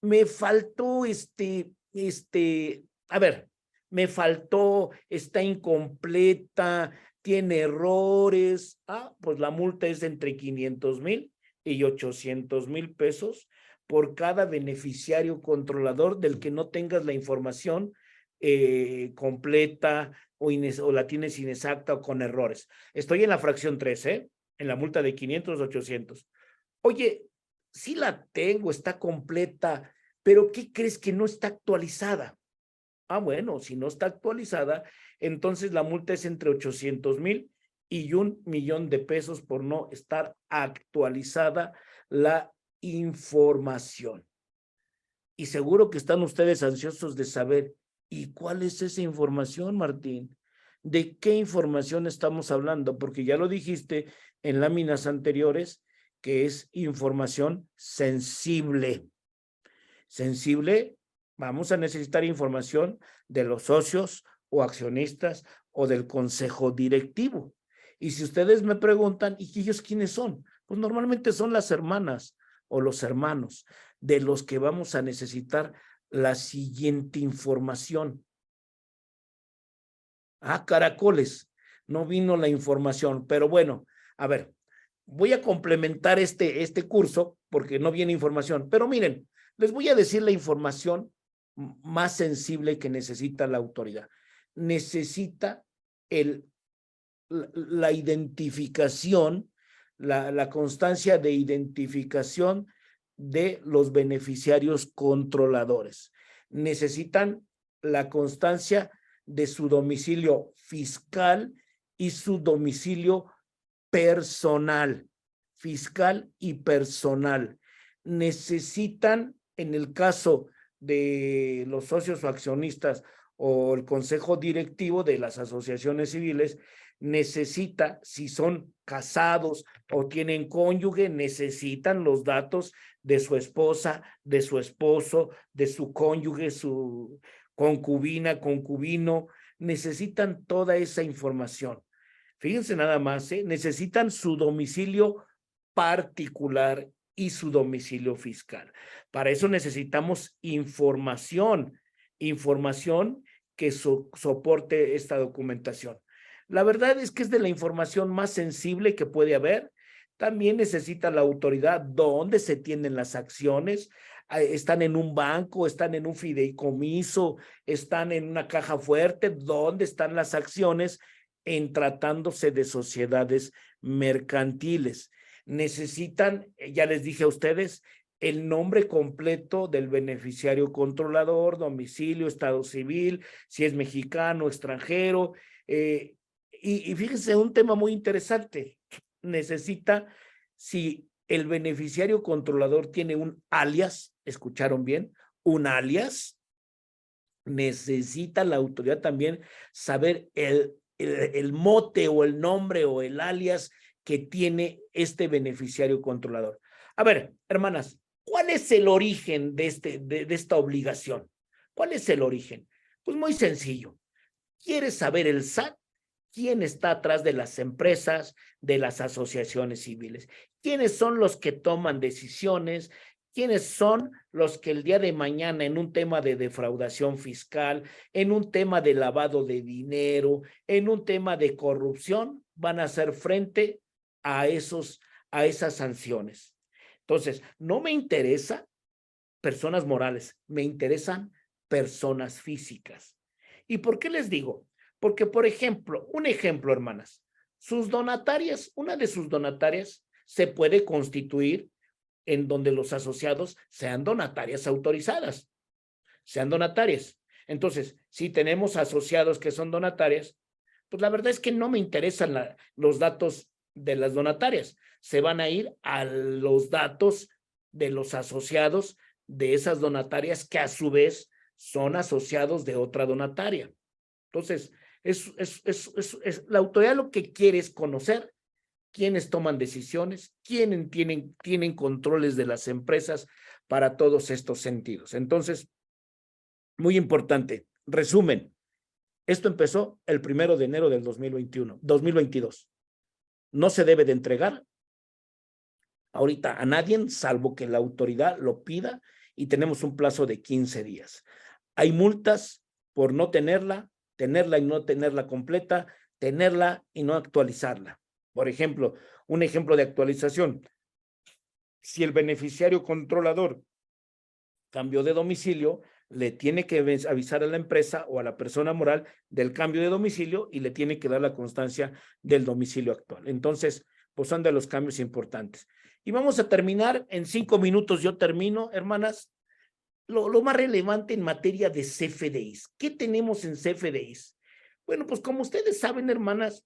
Me faltó a ver, me faltó, está incompleta, tiene errores. Ah, pues la multa es entre 500,000 y 800,000 pesos por cada beneficiario controlador del que no tengas la información completa o la tienes inexacta o con errores. Estoy en la fracción 3, ¿eh? En la multa de 500, 800. Oye, sí la tengo, está completa, pero ¿qué crees que no está actualizada? Ah, bueno, si no está actualizada, entonces la multa es entre 800,000 y 1,000,000 de pesos por no estar actualizada la información. Y seguro que están ustedes ansiosos de saber, ¿y cuál es esa información, Martín? ¿De qué información estamos hablando? Porque ya lo dijiste en láminas anteriores, que es información sensible. Sensible, vamos a necesitar información de los socios o accionistas o del consejo directivo. Y si ustedes me preguntan, ¿y ellos quiénes son? Pues normalmente son las hermanas o los hermanos de los que vamos a necesitar la siguiente información. Ah, caracoles, no vino la información, pero bueno, a ver, voy a complementar este curso porque no viene información, pero miren, les voy a decir la información más sensible que necesita la autoridad. Necesita la identificación, la constancia de identificación de los beneficiarios controladores. Necesitan la constancia de su domicilio fiscal y su domicilio personal, fiscal y personal. Necesitan, en el caso de los socios o accionistas o el consejo directivo de las asociaciones civiles, necesita, si son casados o tienen cónyuge, necesitan los datos de su esposa, de su esposo, de su cónyuge, su concubina, concubino, necesitan toda esa información. Fíjense nada más, necesitan su domicilio particular y su domicilio fiscal. Para eso necesitamos información que soporte esta documentación. La verdad es que es de la información más sensible que puede haber. También necesita la autoridad dónde se tienen las acciones. Están en un banco, están en un fideicomiso, están en una caja fuerte, dónde están las acciones en tratándose de sociedades mercantiles. Necesitan, ya les dije a ustedes, el nombre completo del beneficiario controlador, domicilio, estado civil, si es mexicano, extranjero. Y fíjense, un tema muy interesante. Necesita, si el beneficiario controlador tiene un alias, ¿escucharon bien? Un alias, necesita la autoridad también saber el mote o el nombre o el alias que tiene este beneficiario controlador. A ver, hermanas, ¿cuál es el origen de esta obligación? ¿Cuál es el origen? Pues muy sencillo. ¿Quieres saber el SAT? quién está atrás de las empresas, de las asociaciones civiles, quiénes son los que toman decisiones, quiénes son los que el día de mañana en un tema de defraudación fiscal, en un tema de lavado de dinero, en un tema de corrupción, van a hacer frente a esas sanciones. Entonces, no me interesa personas morales, me interesan personas físicas. ¿Y por qué les digo? Porque, por ejemplo, un ejemplo, hermanas, sus donatarias, una de sus donatarias se puede constituir en donde los asociados sean donatarias autorizadas, sean donatarias. Entonces, si tenemos asociados que son donatarias, pues la verdad es que no me interesan los datos de las donatarias. Se van a ir a los datos de los asociados de esas donatarias que a su vez son asociados de otra donataria. Entonces, la autoridad lo que quiere es conocer quiénes toman decisiones, quiénes tienen controles de las empresas para todos estos sentidos. Entonces, muy importante, resumen, esto empezó el 1 de enero del 2022. No se debe de entregar ahorita a nadie, salvo que la autoridad lo pida, y tenemos un plazo de 15 días. Hay multas por no tenerla y no tenerla completa, tenerla y no actualizarla. Por ejemplo, un ejemplo de actualización. Si el beneficiario controlador cambió de domicilio, le tiene que avisar a la empresa o a la persona moral del cambio de domicilio y le tiene que dar la constancia del domicilio actual. Entonces, pues son de los cambios importantes. Y vamos a terminar, en 5 minutos yo termino, hermanas, lo más relevante en materia de CFDIs. ¿Qué tenemos en CFDIs? Bueno, pues como ustedes saben, hermanas,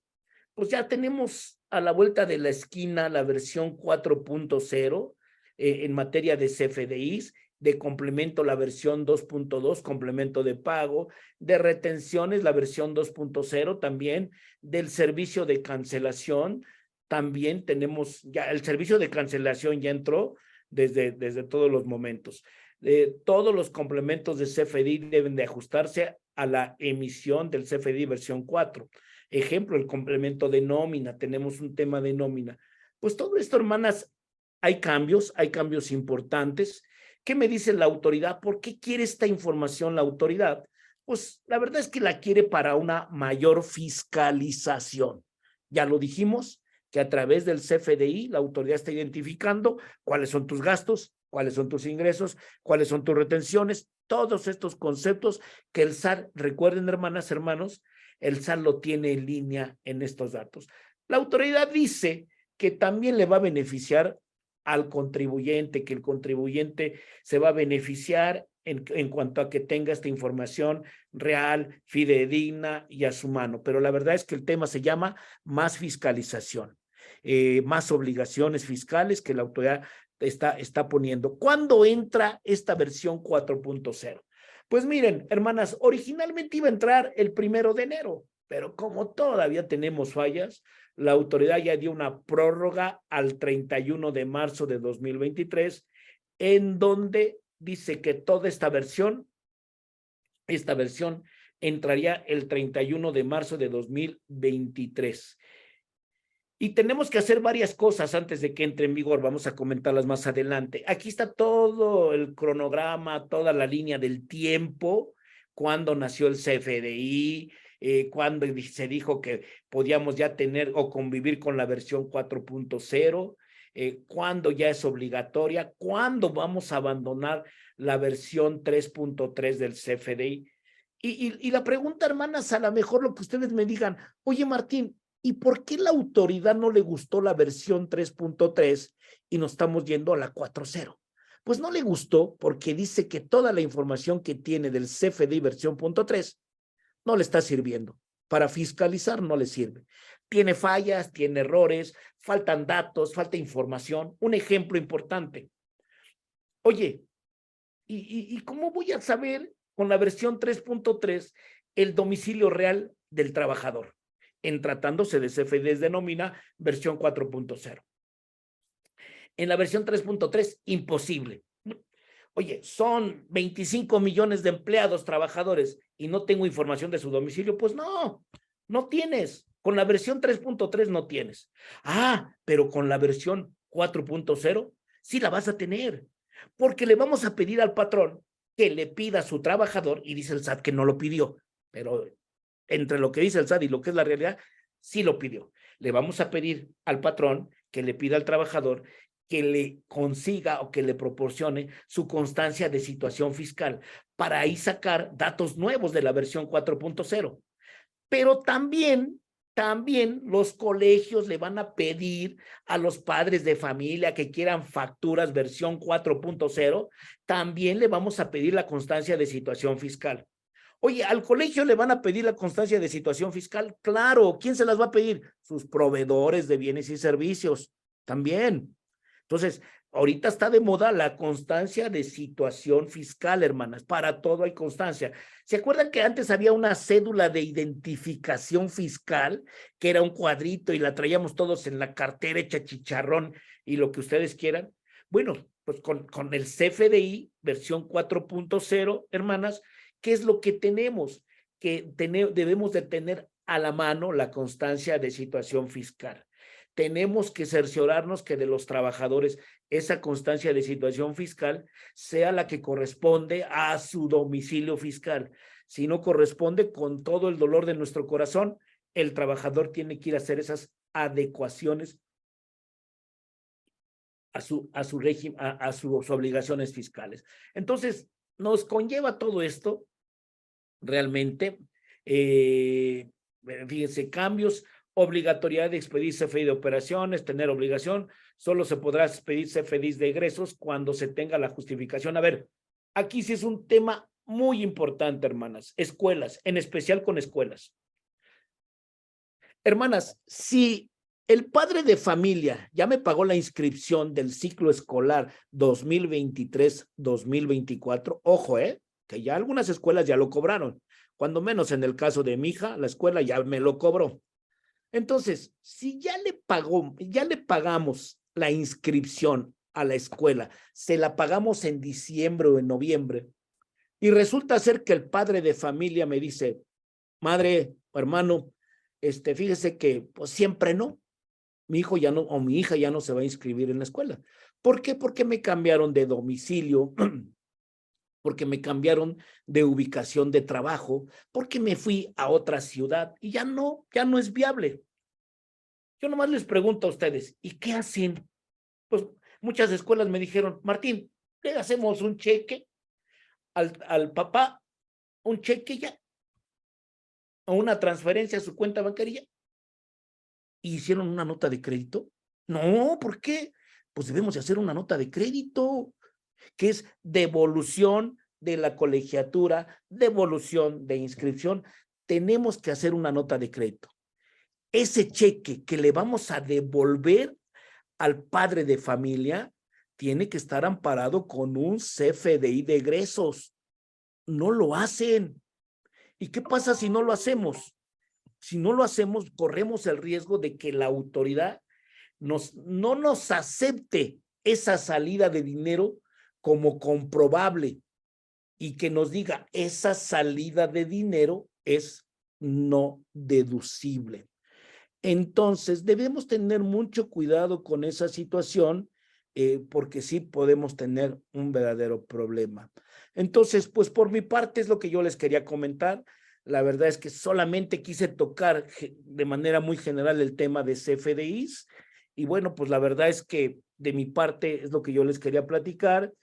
pues ya tenemos a la vuelta de la esquina la versión 4.0 en materia de CFDIs, de complemento la versión 2.2, complemento de pago, de retenciones la versión 2.0 también, del servicio de cancelación, también tenemos ya, el servicio de cancelación ya entró desde todos los momentos. Todos los complementos de CFDI deben de ajustarse a la emisión del CFDI versión 4. Ejemplo, el complemento de nómina, tenemos un tema de nómina. Pues todo esto, hermanas, hay cambios importantes. ¿Qué me dice la autoridad? ¿Por qué quiere esta información la autoridad? Pues la verdad es que la quiere para una mayor fiscalización. Ya lo dijimos, que a través del CFDI la autoridad está identificando cuáles son tus gastos, cuáles son tus ingresos, cuáles son tus retenciones, todos estos conceptos que el SAT, recuerden, hermanas, hermanos, el SAT lo tiene en línea en estos datos. La autoridad dice que también le va a beneficiar al contribuyente, que el contribuyente se va a beneficiar en cuanto a que tenga esta información real, fidedigna y a su mano. Pero la verdad es que el tema se llama más fiscalización, más obligaciones fiscales que la autoridad está poniendo. ¿Cuándo entra esta versión 4.0? Pues miren, hermanas, originalmente iba a entrar el 1 de enero, pero como todavía tenemos fallas, la autoridad ya dio una prórroga al 31 de marzo de 2023, en donde dice que toda esta versión entraría el 31 de marzo de 2023. Y tenemos que hacer varias cosas antes de que entre en vigor. Vamos a comentarlas más adelante. Aquí está todo el cronograma, toda la línea del tiempo, cuándo nació el CFDI, cuándo se dijo que podíamos ya tener o convivir con la versión 4.0, cuándo ya es obligatoria, cuándo vamos a abandonar la versión 3.3 del CFDI. Y la pregunta, hermanas, a lo mejor lo que ustedes me digan, oye, Martín, ¿y por qué la autoridad no le gustó la versión 3.3 y nos estamos yendo a la 4.0? Pues no le gustó porque dice que toda la información que tiene del CFDI versión 3 no le está sirviendo. Para fiscalizar no le sirve. Tiene fallas, tiene errores, faltan datos, falta información. Un ejemplo importante. Oye, ¿y cómo voy a saber con la versión 3.3 el domicilio real del trabajador? En tratándose de CFDIs de nómina, versión 4.0. En la versión 3.3, imposible. Oye, son 25 millones de empleados, trabajadores, y no tengo información de su domicilio. Pues no tienes. Con la versión 3.3 no tienes. Ah, pero con la versión 4.0 sí la vas a tener, porque le vamos a pedir al patrón que le pida a su trabajador, y dice el SAT que no lo pidió, pero entre lo que dice el SAT y lo que es la realidad, sí lo pidió. Le vamos a pedir al patrón que le pida al trabajador que le consiga o que le proporcione su constancia de situación fiscal para ahí sacar datos nuevos de la versión 4.0. Pero también los colegios le van a pedir a los padres de familia que quieran facturas versión 4.0, también le vamos a pedir la constancia de situación fiscal. Oye, ¿al colegio le van a pedir la constancia de situación fiscal? Claro, ¿quién se las va a pedir? Sus proveedores de bienes y servicios, también. Entonces, ahorita está de moda la constancia de situación fiscal, hermanas. Para todo hay constancia. ¿Se acuerdan que antes había una cédula de identificación fiscal, que era un cuadrito y la traíamos todos en la cartera hecha chicharrón y lo que ustedes quieran? Bueno, pues con el CFDI, versión 4.0, hermanas, ¿qué es lo que tenemos? Que debemos de tener a la mano la constancia de situación fiscal. Tenemos que cerciorarnos que de los trabajadores esa constancia de situación fiscal sea la que corresponde a su domicilio fiscal. Si no corresponde, con todo el dolor de nuestro corazón, el trabajador tiene que ir a hacer esas adecuaciones a su régimen, a sus obligaciones fiscales. Entonces, nos conlleva todo esto realmente, fíjense, cambios, obligatoriedad de expedir CFDI de operaciones, tener obligación, solo se podrá expedir CFDI de egresos cuando se tenga la justificación. A ver, aquí sí es un tema muy importante, hermanas, escuelas, en especial con escuelas. Hermanas, si el padre de familia ya me pagó la inscripción del ciclo escolar 2023-2024, ojo, que ya algunas escuelas ya lo cobraron, cuando menos en el caso de mi hija, la escuela ya me lo cobró. Entonces, si ya le pagamos la inscripción a la escuela, se la pagamos en diciembre o en noviembre, y resulta ser que el padre de familia me dice, madre o hermano, fíjese que pues siempre no, mi hijo ya no, o mi hija ya no se va a inscribir en la escuela. ¿Por qué? Porque me cambiaron de domicilio, porque me cambiaron de ubicación de trabajo, porque me fui a otra ciudad y ya no es viable. Yo nomás les pregunto a ustedes, ¿y qué hacen? Pues muchas escuelas me dijeron, Martín, le hacemos un cheque al papá, un cheque ya, o una transferencia a su cuenta bancaria. ¿Y hicieron una nota de crédito? No, ¿por qué? Pues debemos de hacer una nota de crédito, que es devolución de la colegiatura, devolución de inscripción. Tenemos que hacer una nota de crédito. Ese cheque que le vamos a devolver al padre de familia tiene que estar amparado con un CFDI de egresos. No lo hacen. ¿Y qué pasa si no lo hacemos? Si no lo hacemos, corremos el riesgo de que la autoridad no nos acepte esa salida de dinero como comprobable y que nos diga esa salida de dinero es no deducible. Entonces, debemos tener mucho cuidado con esa situación porque sí podemos tener un verdadero problema. Entonces, pues por mi parte es lo que yo les quería comentar. La verdad es que solamente quise tocar de manera muy general el tema de CFDIs y bueno, pues la verdad es que de mi parte es lo que yo les quería platicar